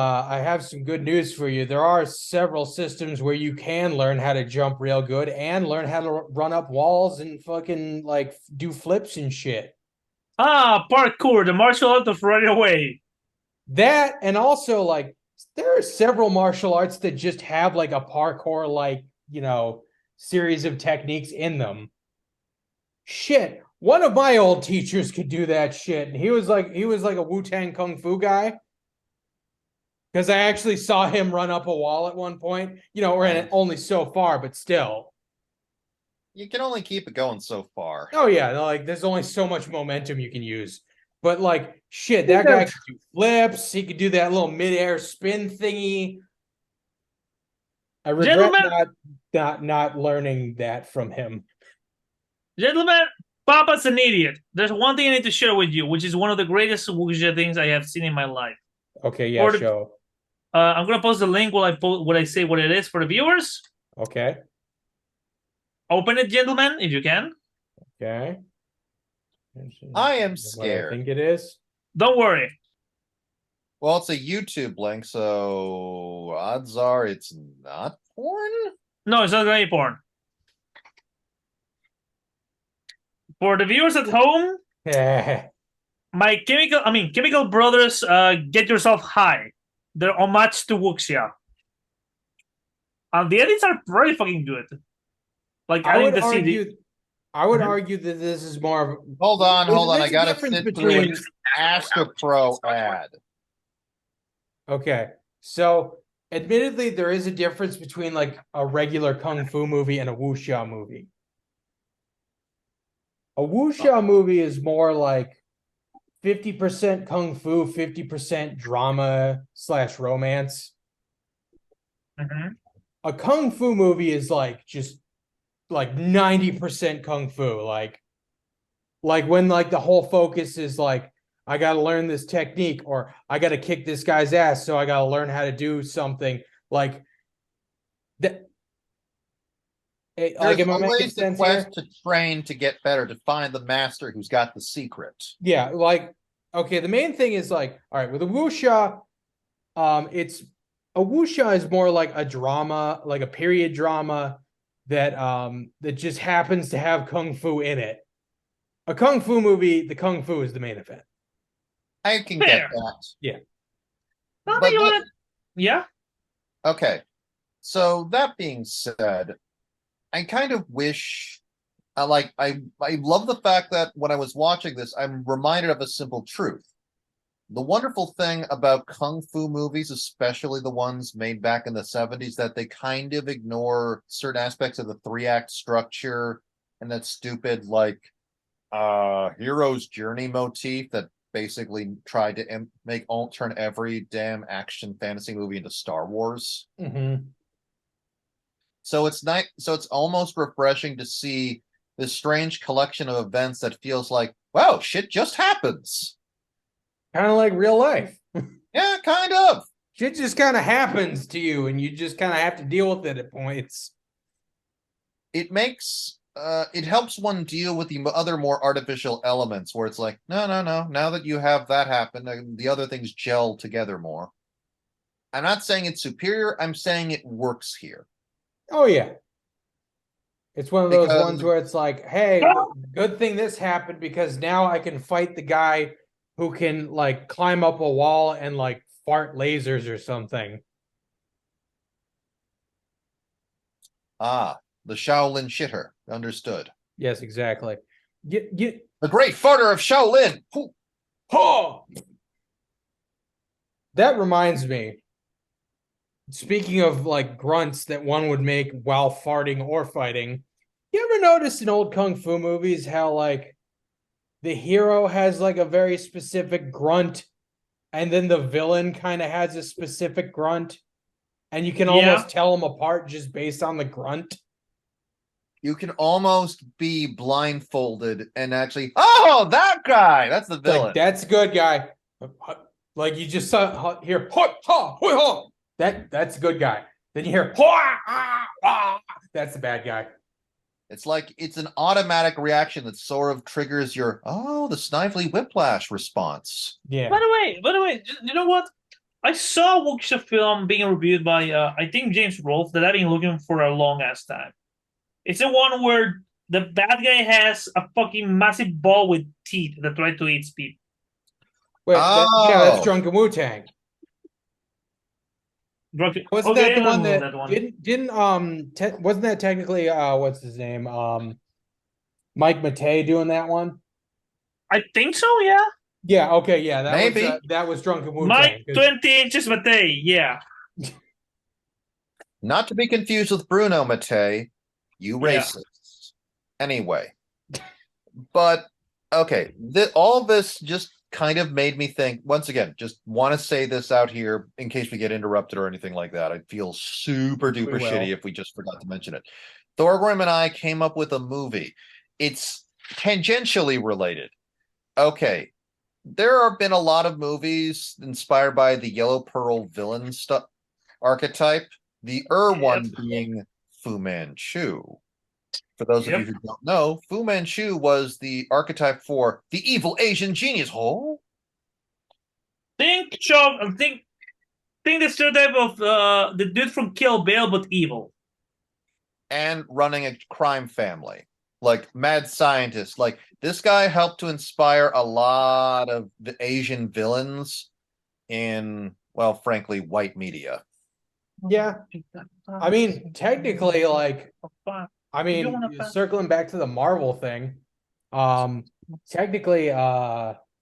good news for you. There are several systems where you can learn how to jump real good and learn how to run up walls and fucking like do flips and shit. Parkour, the martial art of running away. That, and also like there are several martial arts that just have like a parkour like, series of techniques in them. Shit. One of my old teachers could do that shit. And he was like a Wu-Tang Kung Fu guy. Because I actually saw him run up a wall at one point. We're in it only so far, but still. You can only keep it going so far. Oh yeah, like there's only so much momentum you can use. But like shit, that guy could do flips, he could do that little mid-air spin thingy. I regret not learning that from him. Gentlemen, Papa's an idiot. There's one thing I need to share with you, which is one of the greatest wuxia things I have seen in my life. Okay, yeah, show. I'm gonna post the link while I say what it is for the viewers. Okay. Open it, gentlemen, if you can. Okay. I am scared. I think it is. Don't worry. Well, it's a YouTube link, so odds are it's not porn? No, it's not gonna be porn. For the viewers at home, my Chemical Brothers, Get Yourself High. They're homage to wuxia. And the edits are pretty fucking good. Like I would Mm-hmm. argue that this is more of Hold on. I gotta difference sit through an Astro ad. Okay. So admittedly, there is a difference between like a regular kung fu movie and a wuxia movie. A wuxia movie is more like 50% kung fu, 50% drama / romance. Mm-hmm. A kung fu movie is like just like 90% kung fu, like when like the whole focus is like, I got to learn this technique, or I got to kick this guy's ass, so I got to learn how to do something like that. Like, There's am I making always the sense quest here? to train to get better, to find the master who's got the secret. Yeah, like, okay, the main thing is like, all right, with a wuxia, it's a wuxia is more like a drama, like a period drama that just happens to have kung fu in it. A kung fu movie, the kung fu is the main event. I can Fair. get that. Yeah. Well, But you that- wanna- yeah. Okay. So that being said, I kind of wish I love the fact that when I was watching this, I'm reminded of a simple truth. The wonderful thing about kung fu movies, especially the ones made back in the 70s, that they kind of ignore certain aspects of the 3-act structure and that stupid hero's journey motif that basically tried to turn every damn action fantasy movie into Star Wars. Mm-hmm. So it's almost refreshing to see this strange collection of events that feels like, wow, shit just happens. Kind of like real life. Yeah, kind of. Shit just kind of happens to you, and you just kind of have to deal with it at points. It makes it helps one deal with the other more artificial elements where it's like, no. Now that you have that happen, the other things gel together more. I'm not saying it's superior. I'm saying it works here. Oh yeah. It's one of those Because- ones where it's like, hey, good thing this happened because now I can fight the guy who can like climb up a wall and like fart lasers or something. Ah, the Shaolin shitter. Understood. Yes, exactly. Get The great farter of Shaolin. Hoo. oh! That reminds me. Speaking of like grunts that one would make while farting or fighting, you ever notice in old kung fu movies how like the hero has like a very specific grunt and then the villain kind of has a specific grunt and you can almost tell them apart just based on the grunt? You can almost be blindfolded and actually, oh, that guy. That's the villain. Like, that's a good guy. Like you just saw here, that's a good guy. Then you hear, that's the bad guy. It's like it's an automatic reaction that sort of triggers your the Snively Whiplash response. Yeah. By the way, you know what? I saw a Wuxia film being reviewed by I think James Rolfe that I've been looking for a long ass time. It's the one where the bad guy has a fucking massive ball with teeth that try to eat people. Wait, yeah, that's Oh. Drunken Wu-Tang. Wasn't that the one that, didn't wasn't that technically what's his name? Mike Matei doing that one? I think so, yeah. Yeah, okay, yeah, Maybe. That was Drunken Wu-Tang. Mike 20 inches Matei, yeah. Not to be confused with Bruno Mattei, you Yeah. racists. Anyway. But okay, all this just kind of made me think, once again, just want to say this out here in case we get interrupted or anything like that. I'd feel super duper will. shitty if we just forgot to mention it. Thorgrim and I came up with a movie. It's tangentially related. Okay, there have been a lot of movies inspired by the Yellow Pearl villain archetype. The one being Fu Manchu. For those of you who don't know, Fu Manchu was the archetype for the evil Asian genius. Oh, Think the stereotype of the dude from Kill Bill, but evil. and running a crime family, like mad scientist. Like this guy helped to inspire a lot of the Asian villains in, well, frankly, white media. Yeah. I mean, technically, like, I mean, circling back to the Marvel thing, technically,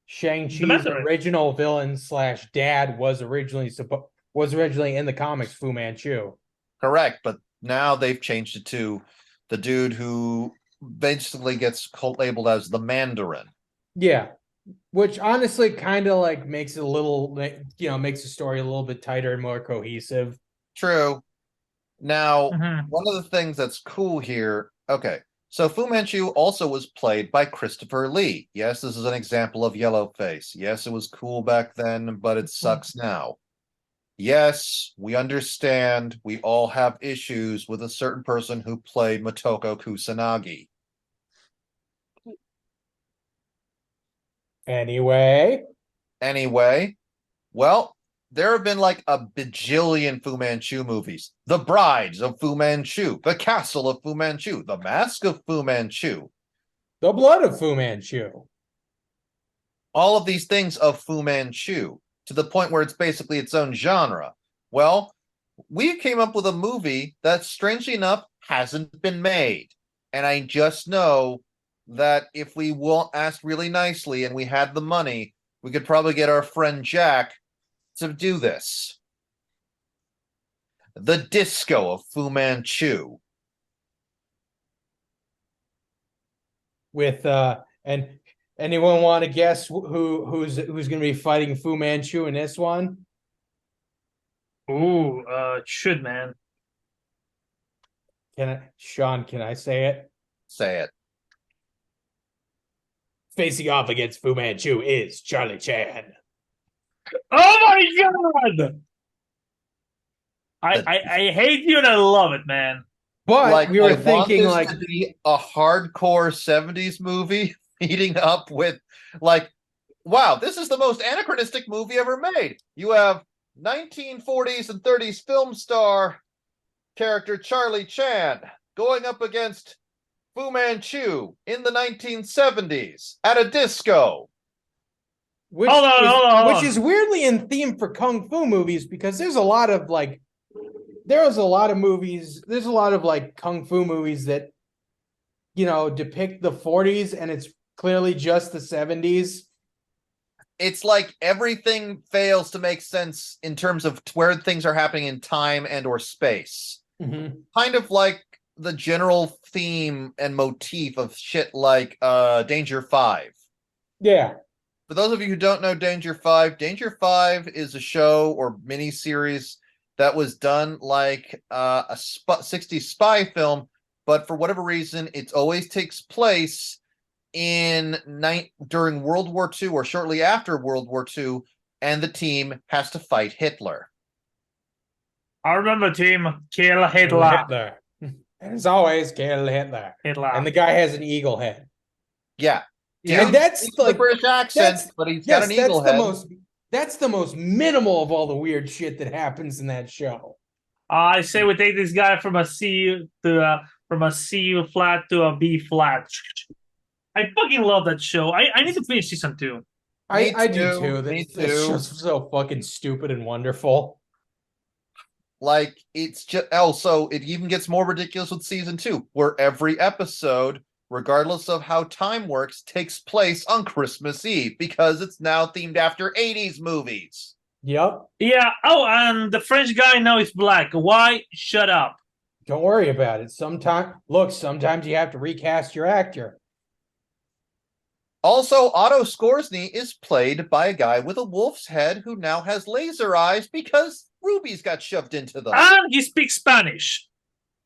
Shang-Chi's original villain / dad was originally in the comics Fu Manchu. Correct, but now they've changed it to the dude who basically gets labeled as the Mandarin. Yeah, which honestly kind of like makes it a little, makes the story a little bit tighter and more cohesive. True. Now, one of the things that's cool here, okay, So Fu Manchu also was played by Christopher Lee. Yes, this is an example of yellowface. Yes, it was cool back then, but it sucks now. Yes, we understand we all have issues with a certain person who played Motoko Kusanagi. Anyway, Well, there have been like a bajillion Fu Manchu movies. The Brides of Fu Manchu, The Castle of Fu Manchu, The Mask of Fu Manchu. The Blood of Fu Manchu. All of these things of Fu Manchu, to the point where it's basically its own genre. Well, we came up with a movie that, strangely enough, hasn't been made. And I just know that if we won't ask really nicely and we had the money, we could probably get our friend Jack to do this. The Disco of Fu Manchu. With and anyone want to guess who's going to be fighting Fu Manchu in this one? Ooh, should, man. Sean, can I say it? Say it. Facing off against Fu Manchu is Charlie Chan. Oh my god! I hate you and I love it, man. But Like, we were I want thinking this like to be a hardcore 70s movie meeting up with, like, wow, this is the most anachronistic movie ever made. You have 1940s and 30s film star character Charlie Chan going up against Fu Manchu in the 1970s at a disco. which Hold on. which is weirdly in theme for kung fu movies, because there's a lot of like there's a lot of like kung fu movies that, you know, depict the 40s and it's clearly just the 70s. It's like everything fails to make sense in terms of where things are happening in time and or space. Mm-hmm. Kind of like the general theme and motif of shit like Danger 5. Yeah. For those of you who don't know Danger 5 is a show or miniseries that was done like a 60s spy film, but for whatever reason, it always takes place during World War II or shortly after World War II, and the team has to fight Hitler. I remember team kill Hitler. As always, kill Hitler. And the guy has an eagle head. Yeah. Yeah. And that's the like British accent, but he's got an eagle head. That's the most minimal of all the weird shit that happens in that show. I say we take this guy from a C flat to a B flat. I fucking love that show. I need to finish season 2. I do too. Me This too. show's so fucking stupid and wonderful. Like, it's just also, it even gets more ridiculous with season 2, where every episode, regardless of how time works, takes place on Christmas Eve because it's now themed after 80s movies. Yep. Yeah. Oh, and the French guy now is black. Why? Shut up. Don't worry about it. Sometimes you have to recast your actor. Also, Otto Skorzny is played by a guy with a wolf's head who now has laser eyes because rubies got shoved into them. And he speaks Spanish.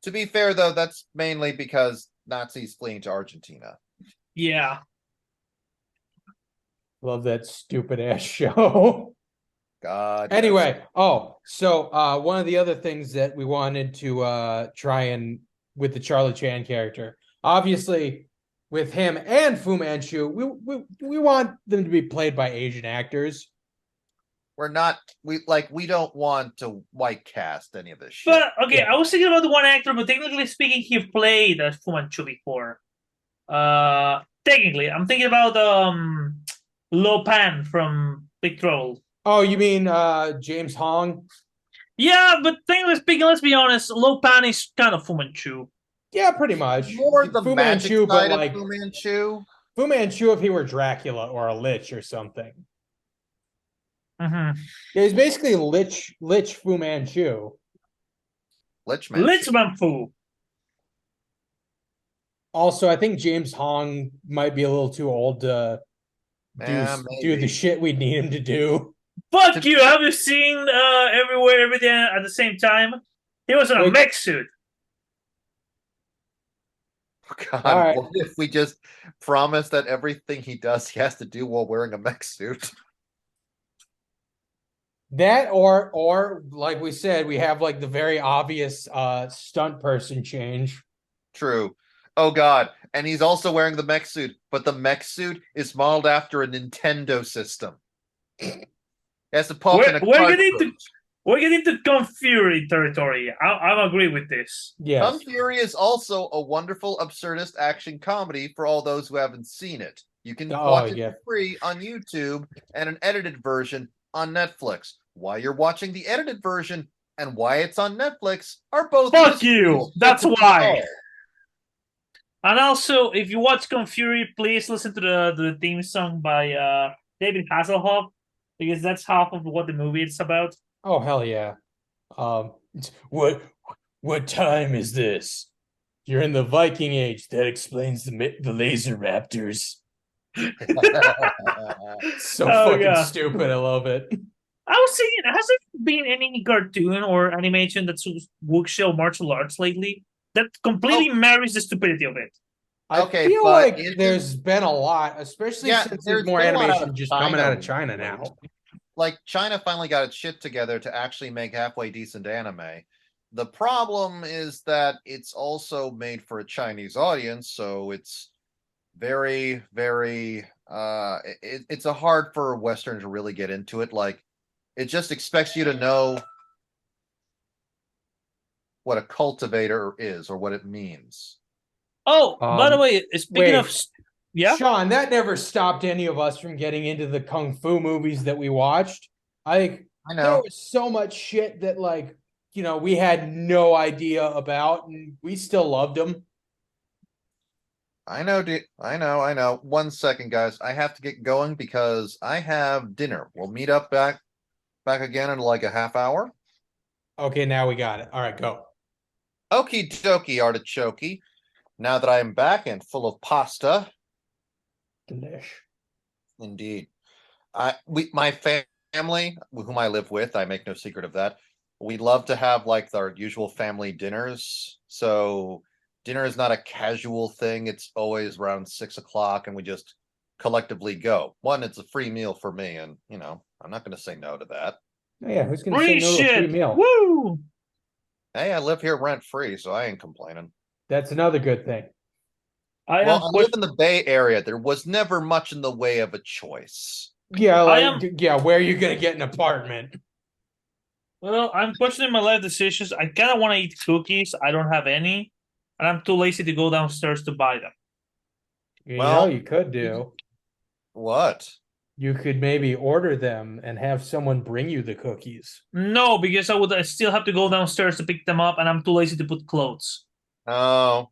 To be fair, though, that's mainly because Nazis fleeing to Argentina. Yeah. Love that stupid ass show. God. Anyway, so one of the other things that we wanted to try and with the Charlie Chan character, obviously with him and Fu Manchu, we want them to be played by Asian actors. We don't want to white cast any of this shit. But okay, yeah. I was thinking about the one actor, but technically speaking, he played as Fu Manchu before. Technically, I'm thinking about Lo Pan from Big Trouble. Oh, you mean James Hong? Yeah, but technically speaking, let's be honest, Lo Pan is kind of Fu Manchu. Yeah, pretty much. More the Fu magic Manchu, side but of like Fu Manchu. Fu Manchu if he were Dracula or a Lich or something. Mm-hmm. Yeah, he's basically Lich Fu Manchu. Lich Manchu. Lich Manfu. Also, I think James Hong might be a little too old to do the shit we need him to do. Fuck you! Have you seen Everywhere, Everything at the Same time? He was in a mech suit. God, All right. what if we just promise that everything he does he has to do while wearing a mech suit? That or like we said, we have like the very obvious stunt person change. True. Oh God. And he's also wearing the mech suit, but the mech suit is modeled after a Nintendo system. It has to pop in a cartridge. We're getting to Kung Fury territory. I agree with this. Yes. Kung Fury is also a wonderful absurdist action comedy for all those who haven't seen it. You can watch it for free on YouTube and an edited version on Netflix. Why you're watching the edited version and why it's on Netflix are both Fuck you. That's why. solved. And also, if you watch Kung Fury, please listen to the theme song by David Hasselhoff, because that's half of what the movie is about. Oh hell yeah. What time is this? You're in the Viking Age. That explains the laser raptors. So fucking stupid. I love it. I was thinking, has there been any cartoon or animation that's show martial arts lately that completely marries the stupidity of it? I feel like there's been a lot, especially since there's more animation just coming out of China now. Like China finally got its shit together to actually make halfway decent anime. The problem is that it's also made for a Chinese audience, so it's very, very it's a hard for Western to really get into it. Like it just expects you to know what a cultivator is or what it means. Oh, by the way, speaking of Sean, that never stopped any of us from getting into the kung fu movies that we watched. I know there was so much shit that like, you know, we had no idea about and we still loved them. I know, dude. I know. 1 second, guys. I have to get going because I have dinner. We'll meet up back again in like a half hour. Okay, now we got it. All right, go. Okie dokie, artichoke. Now that I am back and full of pasta. Delish. Indeed. My family, whom I live with, I make no secret of that. We love to have like our usual family dinners. So dinner is not a casual thing. It's always around 6 o'clock and we just collectively go. One, it's a free meal for me. And, you know, I'm not going to say no to that. Oh, yeah, who's going to say no to a free meal? Woo! Hey, I live here rent free, so I ain't complaining. That's another good thing. I live in the Bay Area. There was never much in the way of a choice. Yeah, where are you going to get an apartment? Well, I'm questioning my life decisions. I kind of want to eat cookies. I don't have any. And I'm too lazy to go downstairs to buy them. You know, you could do. What? You could maybe order them and have someone bring you the cookies. No, because I still have to go downstairs to pick them up, and I'm too lazy to put clothes. Oh,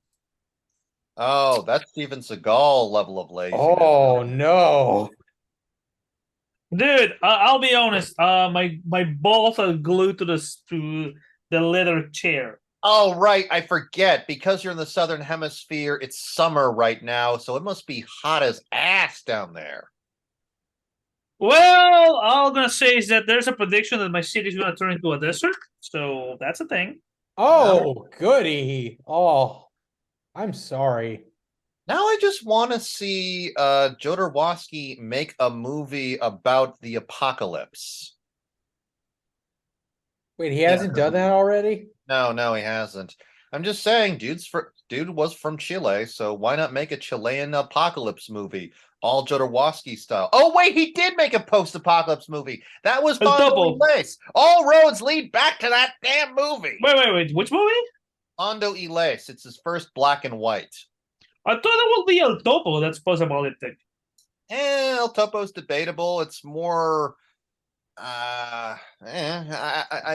that's Steven Seagal level of laziness. Oh no, dude! I'll be honest. My balls are glued to the leather chair. Oh right, I forget. Because you're in the southern hemisphere, it's summer right now, so it must be hot as ass down there. Well, all I'm gonna say is that there's a prediction that my city is gonna turn into a desert, so that's a thing. Oh, goody! Oh, I'm sorry. Now I just want to see Jodorowsky make a movie about the apocalypse. Wait, he hasn't done that already? No, he hasn't. I'm just saying, dude was from Chile, so why not make a Chilean apocalypse movie, all Jodorowsky style? Oh wait, he did make a post-apocalypse movie. That was Fondo Iles. All roads lead back to that damn movie. Wait, which movie? Fondo Iles. It's his first black and white. I thought it would be El Topo. That's post-apocalyptic. El Topo's debatable. It's more. I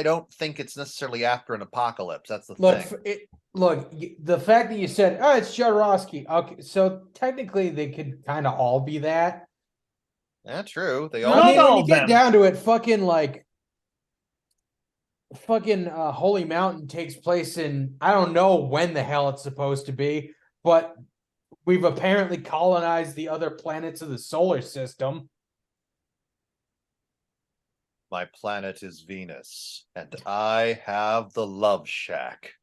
don't think it's necessarily after an apocalypse. That's the thing. Look, the fact that you said, "Oh, it's Jodorowsky." Okay, so technically they could kind of all be that. Yeah, true. They all. I mean, when you get down to it, fucking Holy Mountain takes place in, I don't know when the hell it's supposed to be, but we've apparently colonized the other planets of the solar system. My planet is Venus, and I have the Love Shack.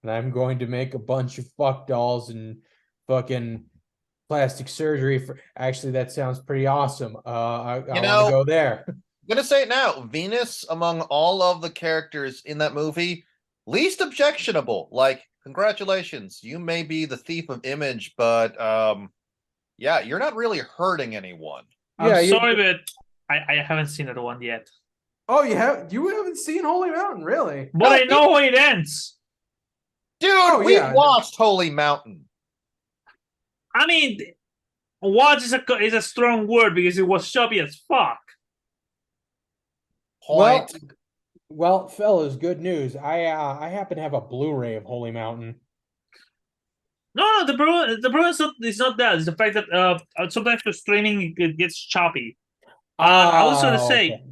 and I'm going to make a bunch of fuck dolls and fucking plastic surgery for. Actually, that sounds pretty awesome. I want to go there. I'm gonna say it now. Venus, among all of the characters in that movie, least objectionable. Like, congratulations, you may be the thief of image, but yeah, you're not really hurting anyone. Yeah, I'm sorry, but I haven't seen that one yet. Oh, you haven't seen Holy Mountain, really? But I know how it ends. Dude, we watched Holy Mountain. I mean, watch is a strong word because it was choppy as fuck. Point. Well, fellas, good news. I happen to have a Blu-ray of Holy Mountain. No, the problem is not that. It's the fact that sometimes the streaming it gets choppy. I was gonna say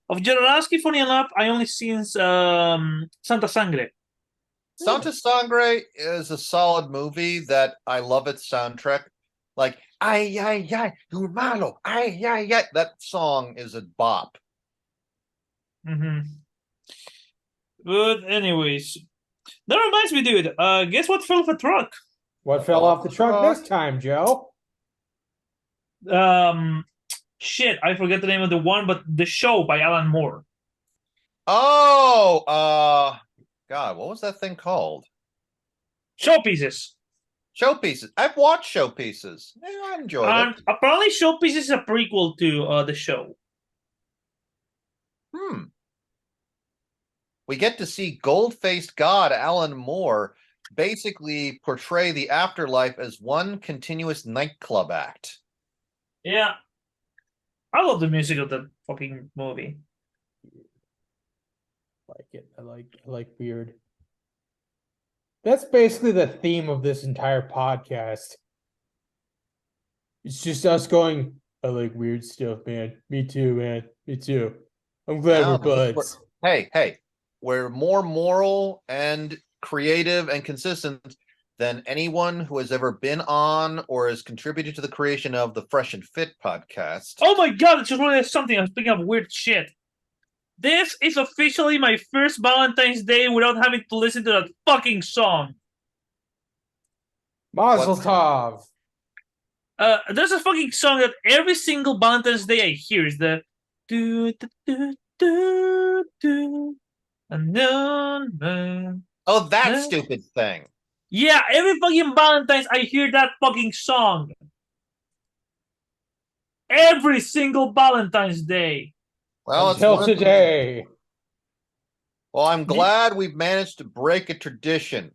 of Jodorowsky, funny enough, I only seen Santa Sangre. Santa Sangre is a solid movie that I love its soundtrack. Like, ay, ay, ay, you malo, ay, ay, ay. That song is a bop. But anyways, that reminds me, dude. Guess what fell off a truck? What fell off the truck this time, Joe? Shit, I forget the name of the one, but The Show by Alan Moore. Oh, God, what was that thing called? Showpieces. Showpieces. I've watched Showpieces. Yeah, I enjoyed it. Apparently, Showpieces is a prequel to The Show. We get to see gold-faced god Alan Moore basically portray the afterlife as one continuous nightclub act. Yeah. I love the music of that fucking movie. Like it. I like weird. That's basically the theme of this entire podcast. It's just us going, I like weird stuff, man. Me too, man. Me too. I'm glad we're buds. Hey, we're more moral and creative and consistent than anyone who has ever been on or has contributed to the creation of the Fresh and Fit podcast. Oh my god, it's just really something. I'm speaking of weird shit. This is officially my first Valentine's Day without having to listen to that fucking song. Mazel tov. There's a fucking song that every single Valentine's Day I hear is the do do do do do. Oh, that stupid thing. Yeah, every fucking Valentine's I hear that fucking song. Every single Valentine's Day. Well, until today. Well, I'm glad we've managed to break a tradition.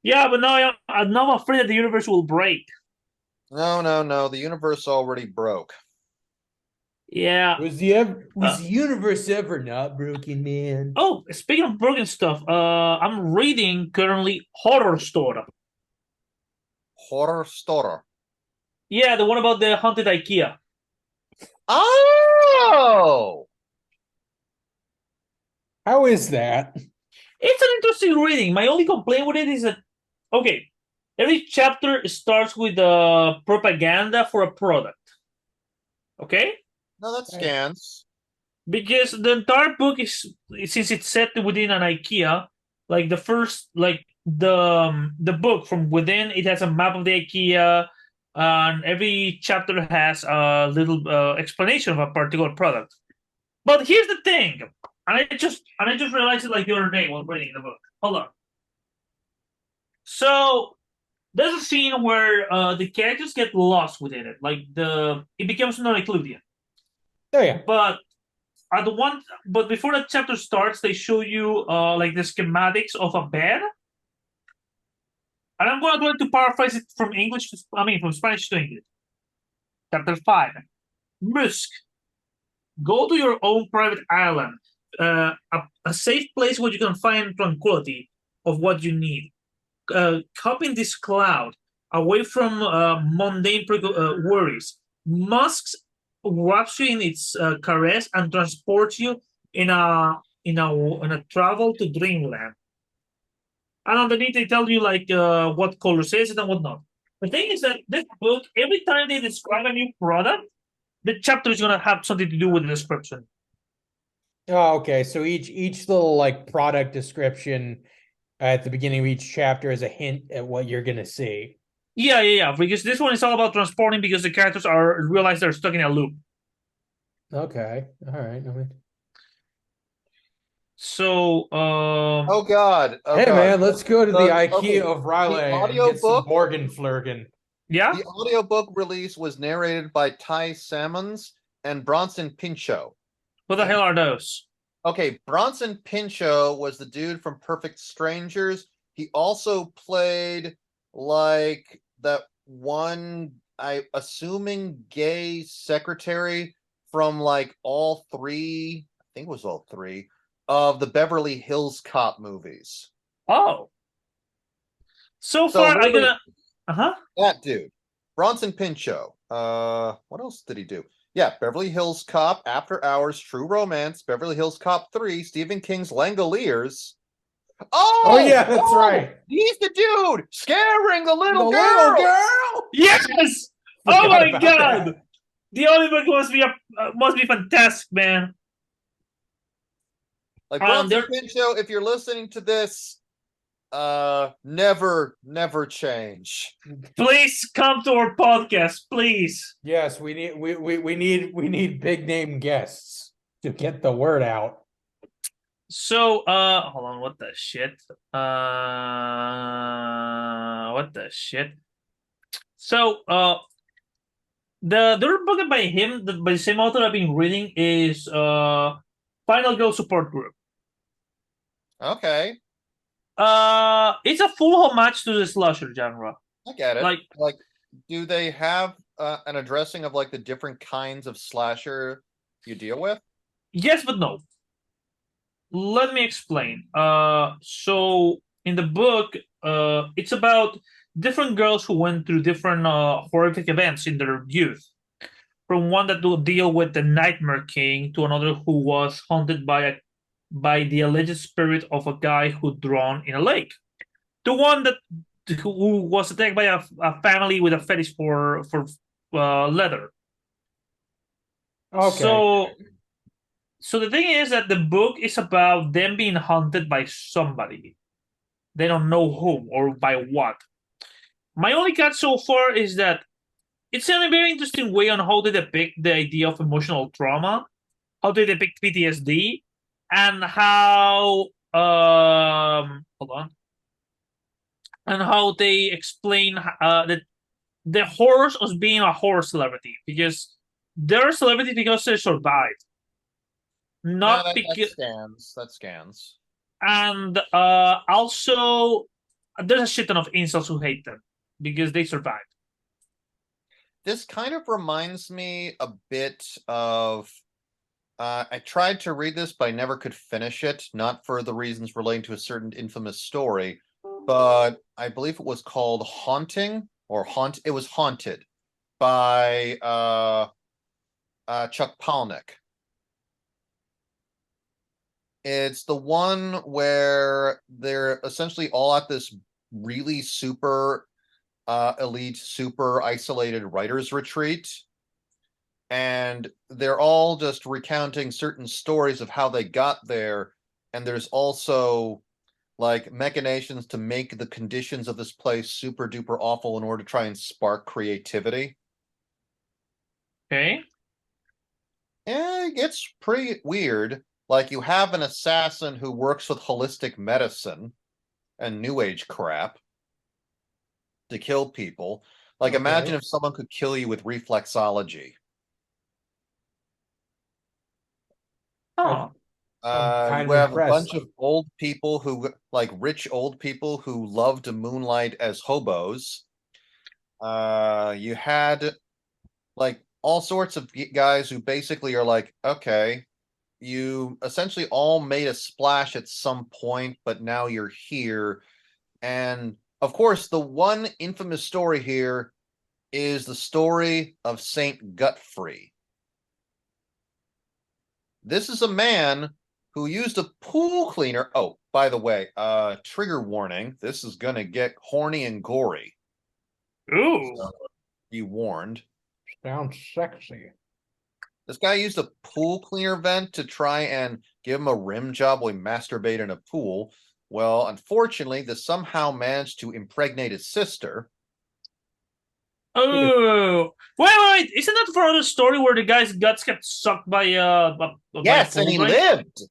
Yeah, but now I'm afraid that the universe will break. No. The universe already broke. Yeah. Was the universe ever not broken, man? Oh, speaking of broken stuff, I'm reading currently Horror Store. Horror Store. Yeah, the one about the haunted IKEA. Oh! How is that? It's an interesting reading. My only complaint with it is that, okay, every chapter starts with propaganda for a product. Okay? No, that scans. Because the entire book is, since it's set within an IKEA, like the first, like the book from within, it has a map of the IKEA, and every chapter has a little explanation of a particular product. But here's the thing, and I just realized it like the other day while reading the book. Hold on. So there's a scene where the characters get lost within it, like it becomes non-Euclidean. Oh yeah. But before that chapter starts, they show you like the schematics of a bed. And I'm going to paraphrase it from from Spanish to English. Chapter 5. Musk. Go to your own private island, a safe place where you can find tranquility of what you need. Cup in this cloud, away from mundane worries. Musk's wraps you in its caress and transports you in a travel to dreamland. And underneath they tell you like what colors is it and whatnot. The thing is that this book, every time they describe a new product, the chapter is gonna have something to do with the description. Oh, okay. So each little like product description at the beginning of each chapter as a hint at what you're gonna see. Yeah. Because this one is all about transporting because the characters are realize they're stuck in a loop. Okay, all right. So, Oh God! Oh Hey God! man, let's go to the IKEA Okay, of the Raleigh and get some audiobook. Morgan Flurgan. yeah. The audiobook release was narrated by Ty Salmons and Bronson Pinchot. What the hell are those? Okay, Bronson Pinchot was the dude from Perfect Strangers. He also played like that one, I assuming gay secretary from like all three, I think it was all three of the Beverly Hills Cop movies. Oh, so So far I'm really, gonna. Uh-huh. that dude, Bronson Pinchot. What else did he do? Yeah, Beverly Hills Cop, After Hours, True Romance, Beverly Hills Cop 3, Stephen King's Langoliers. Oh yeah, that's right. He's the dude scaring the The little little girl. girl. Yes. Oh Forgot my about god. that. The audiobook must be fantastic, man. Like Bronson There. Pinchot, if you're listening to this, never change. Please come to our podcast, please. Yes, we need big name guests to get the word out. So, hold on. What the shit? What the shit? So, the other book by him, by the same author I've been reading, is Final Girl Support Group. Okay, It's a full homage to the slasher genre. I get it. Like, do they have an addressing of like the different kinds of slasher you deal with? yes, but no. Let me explain. So in the book, it's about different girls who went through different horrific events in their youth. From one that will deal with the Nightmare King to another who was haunted by the alleged spirit of a guy who drowned in a lake. The one that who was attacked by a family with a fetish for leather. Okay. So the thing is that the book is about them being haunted by somebody. They don't know whom or by what. My only catch so far is that it's in a very interesting way on how they depict the idea of emotional trauma, how they depict PTSD, and how hold on, and how they explain the horrors of being a horror celebrity, because they're a celebrity because they survived, Yeah, not that because. scans. That scans. And also, there's a shit ton of incels who hate them because they survived. This kind of reminds me a bit of. I tried to read this, but I never could finish it. Not for the reasons relating to a certain infamous story, but I believe it was called Haunting or Haunt. It was Haunted by Chuck Palahniuk. It's the one where they're essentially all at this really super elite, super isolated writers retreat. And they're all just recounting certain stories of how they got there. And there's also like machinations to make the conditions of this place super duper awful in order to try and spark creativity. Okay. It gets pretty weird. Like you have an assassin who works with holistic medicine and new age crap to kill people. Like imagine if someone could kill you with reflexology. Oh. I'm You have impressed. a bunch of old people who, like rich old people who love to moonlight as hobos. You had like all sorts of guys who basically are like, okay, you essentially all made a splash at some point, but now you're here. And of course, the one infamous story here is the story of Saint Gutfrey. This is a man who used a pool cleaner. Oh, by the way, trigger warning. This is going to get horny and gory. Ooh. So be warned. Sounds sexy. This guy used a pool cleaner vent to try and give him a rim job while he masturbated in a pool. Well, unfortunately, this somehow managed to impregnate his sister. Oh, wait! Isn't that for the story where the guy's guts kept sucked by by Yes, a and he Thorgrim? lived.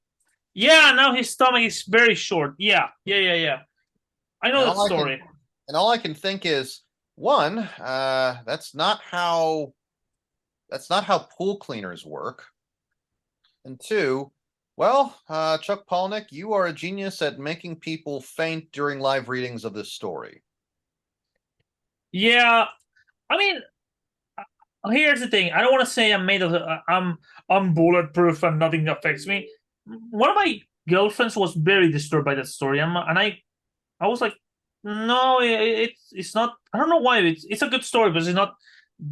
Yeah, now his stomach is very short. Yeah. I know that story. And all I can think is, one, that's not how pool cleaners work. And two, well, Chuck Palahniuk, you are a genius at making people faint during live readings of this story. Yeah, I mean, here's the thing. I don't want to say I'm made of. I'm bulletproof and nothing affects me. One of my girlfriends was very disturbed by that story, and I was like, no, it's not. I don't know why. It's a good story, but it's not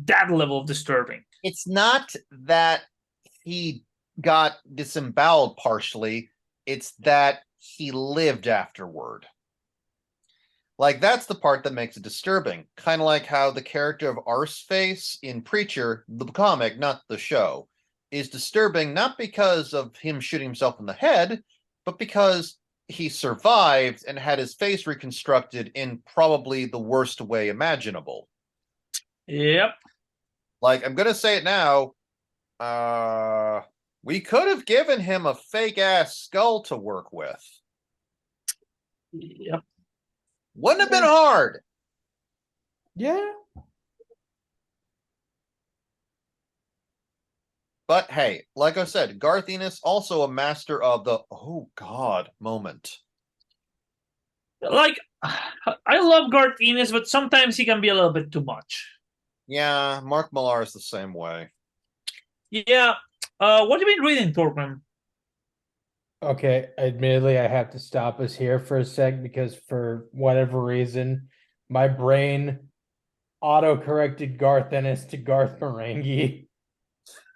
that level of disturbing. It's not that he got disemboweled partially, it's that he lived afterward. Like, that's the part that makes it disturbing. Kind of like how the character of Arseface in Preacher, the comic, not the show, is disturbing not because of him shooting himself in the head, but because he survived and had his face reconstructed in probably the worst way imaginable. Yep. Like, I'm gonna say it now. We could have given him a fake-ass skull to work with. Yep. Wouldn't have been hard. Yeah. But hey, like I said, Garth Ennis also a master of the "oh God" moment. Like, I love Garth Ennis, but sometimes he can be a little bit too much. Yeah, Mark Millar is the same way. Yeah. What have you been reading, Thorgrim? Okay, admittedly, I have to stop us here for a sec because for whatever reason, my brain auto-corrected Garth Ennis to Garth Marenghi.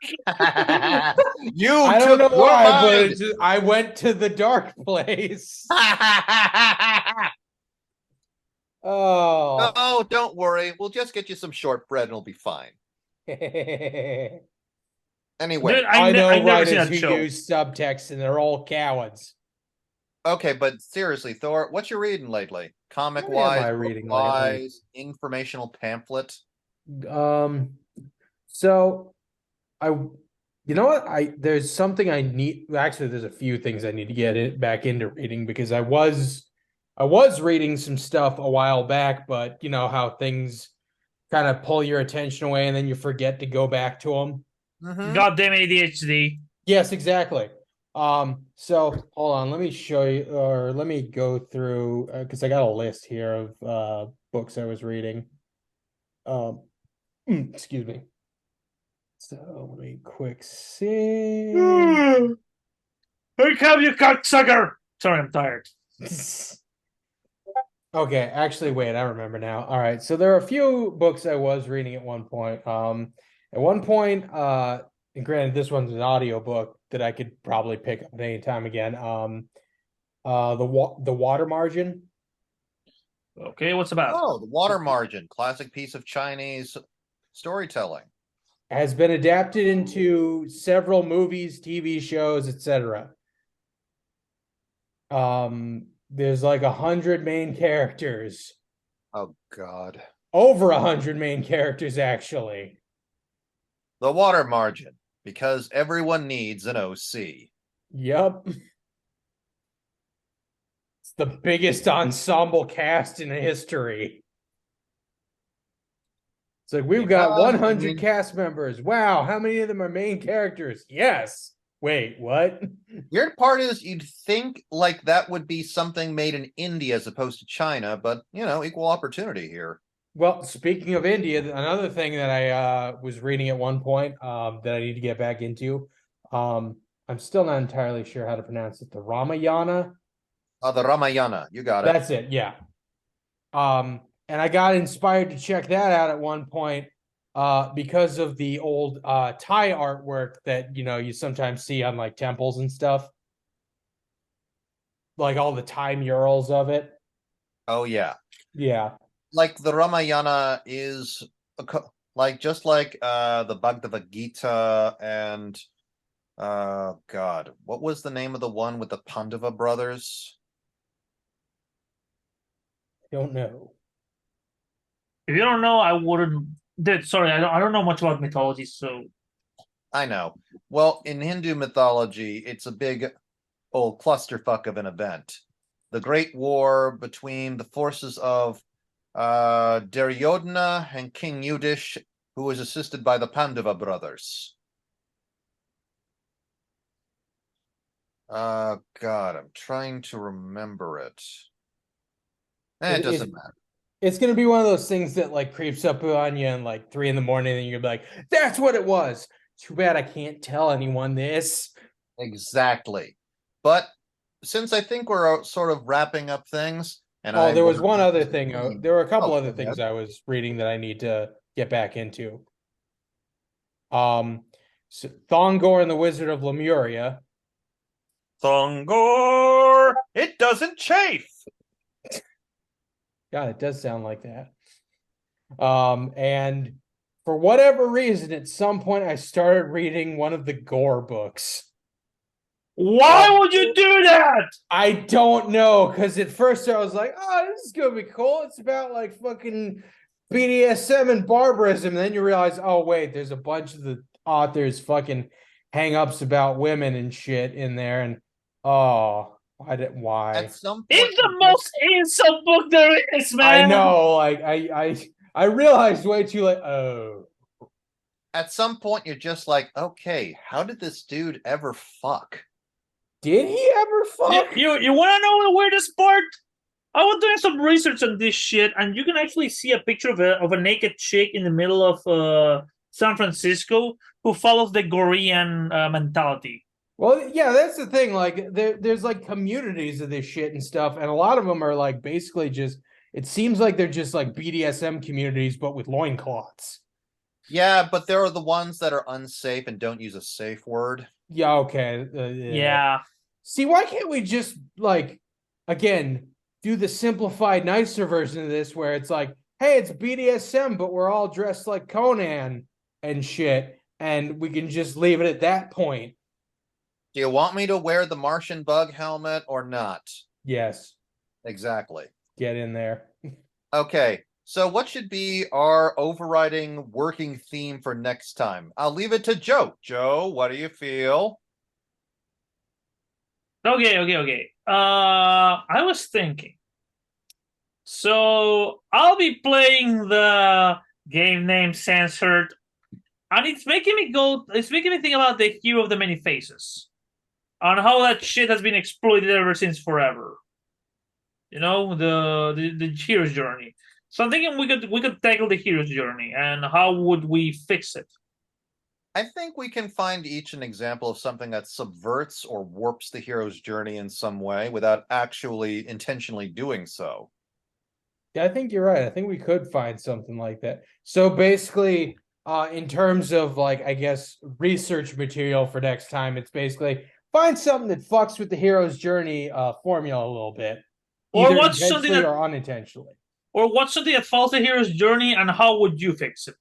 You I don't know took your why, but mind. it just, I went to the dark place. Oh. Oh, don't worry. We'll just get you some shortbread and it'll be fine. Anyway, Dude, I know I've never seen writers that who show. use subtext and they're all cowards. okay, but seriously, Thor, what you reading lately? Comic What am I wise, reading wise, informational pamphlet. So I, you know what? There's something I need. Actually, there's a few things I need to get it back into reading because I was reading some stuff a while back, but you know how things kind of pull your attention away and then you forget to go back to them. Mm-hmm. Goddamn ADHD. Yes, exactly. So hold on, let me show you, or let me go through because I got a list here of books I was reading. Excuse me. So let me quick see. Here come you, cocksucker! Sorry, I'm tired. Okay, actually, wait, I remember now. All right, so there are a few books I was reading at one point. At one point, and granted, this one's an audio book that I could probably pick up at any time again. The Water Margin. Okay, what's about? Oh, the Water Margin, classic piece of Chinese storytelling. Has been adapted into several movies, TV shows, etc. There's like 100 main characters. Oh God. Over 100 main characters, actually. The Water Margin, because everyone needs an OC. Yep. It's the biggest ensemble cast in history. It's like we've got 100 cast members. Wow, how many of them are main characters? Yes. Wait, what? Weird part is you'd think like that would be something made in India as opposed to China, but you know, equal opportunity here. Well, speaking of India, another thing that I was reading at one point that I need to get back into. I'm still not entirely sure how to pronounce it. The Ramayana. The Ramayana, you got it. That's it, yeah. And I got inspired to check that out at one point because of the old Thai artwork that you sometimes see on like temples and stuff. Like all the Thai murals of it. Oh yeah. Yeah. Like the Ramayana is like just like the Bhagavad Gita and God, what was the name of the one with the Pandava brothers? don't know. If you don't know, I wouldn't. Sorry, I don't know much about mythology, so I know. Well, in Hindu mythology, it's a big old clusterfuck of an event. The Great War between the forces of Duryodhana and King Yudish, who was assisted by the Pandava brothers. God, I'm trying to remember it. It doesn't matter. It's gonna be one of those things that like creeps up on you in like 3 a.m, and you're gonna be like, "That's what it was." Too bad I can't tell anyone this. Exactly. But since I think we're sort of wrapping up things, and Oh, I there was will- one other thing. There were a couple Oh, other go things ahead. I was reading that I need to get back into. So Thongor and the Wizard of Lemuria. Thongor, it doesn't chafe. God, it does sound like that. And for whatever reason, at some point, I started reading one of the gore books. why would you do that? I don't know, because at first I was like, "Oh, this is gonna be cool. It's about like fucking BDSM and barbarism." And then you realize, oh wait, there's a bunch of the authors fucking hang-ups about women and shit in there, and oh, why? At some point, It's the most insult book there is, man. I know, like I realized way too late. Oh, at some point, you're just like, okay, how did this dude ever fuck? did he ever fuck? You want to know the weirdest part? I was doing some research on this shit, and you can actually see a picture of a naked chick in the middle of San Francisco who follows the Gorean mentality. Well, yeah, that's the thing. Like, there's like communities of this shit and stuff, and a lot of them are like basically just. It seems like they're just like BDSM communities, but with loincloths. Yeah, but there are the ones that are unsafe and don't use a safe word. Yeah, okay. Yeah. See, why can't we just like again do the simplified, nicer version of this, where it's like, hey, it's BDSM, but we're all dressed like Conan and shit, and we can just leave it at that point. Do you want me to wear the Martian bug helmet or not? Yes, Exactly. get in there. Okay, so what should be our overriding working theme for next time? I'll leave it to Joe. Joe, what do you feel? Okay. I was thinking. So I'll be playing the game name censored, and it's making me go. It's making me think about the hero of the many faces, on how that shit has been exploited ever since forever. You know, the hero's journey. So I'm thinking we could tackle the hero's journey, and how would we fix it? I think we can find each an example of something that subverts or warps the hero's journey in some way without actually intentionally doing so. Yeah, I think you're right. I think we could find something like that. So basically, in terms of like, I guess, research material for next time, it's basically find something that fucks with the hero's journey formula a little bit, Or either what's something intentionally that, or unintentionally. or what's something that follows the hero's journey, and how would you fix it?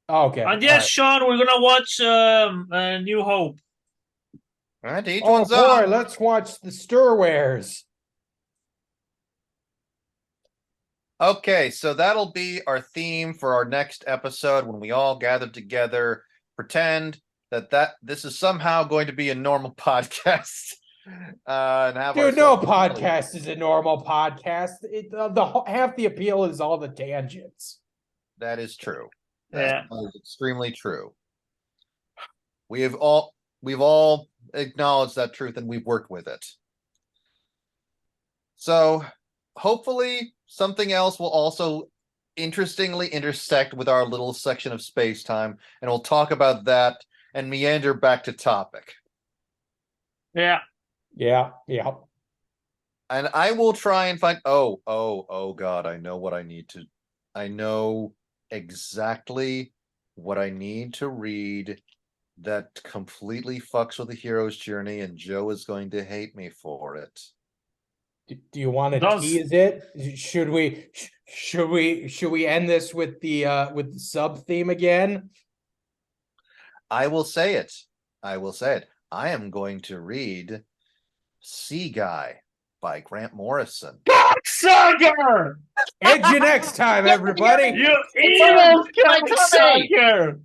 Okay. And yes, right. Sean, we're gonna watch New Hope. All right, each Oh one's boy, own. let's watch the Stirwares. Okay, so that'll be our theme for our next episode when we all gather together, pretend that this is somehow going to be a normal podcast. And have Dude, no ourselves podcast is a normal podcast. Half the appeal is all the tangents. That is true. Yeah. That is extremely true. We've all acknowledged that truth and we've worked with it. So hopefully something else will also interestingly intersect with our little section of space time, and we'll talk about that and meander back to topic. Yeah. Yeah. And I will try and find oh god, I know exactly what I need to read that completely fucks with the hero's journey, and Joe is going to hate me for it. Do you want to tease it? Should we end this with the sub theme again? I will say it. I am going to read Sea Guy by Grant Morrison. cocksucker! Edge you next time, everybody. You evil My tummy! cocksucker!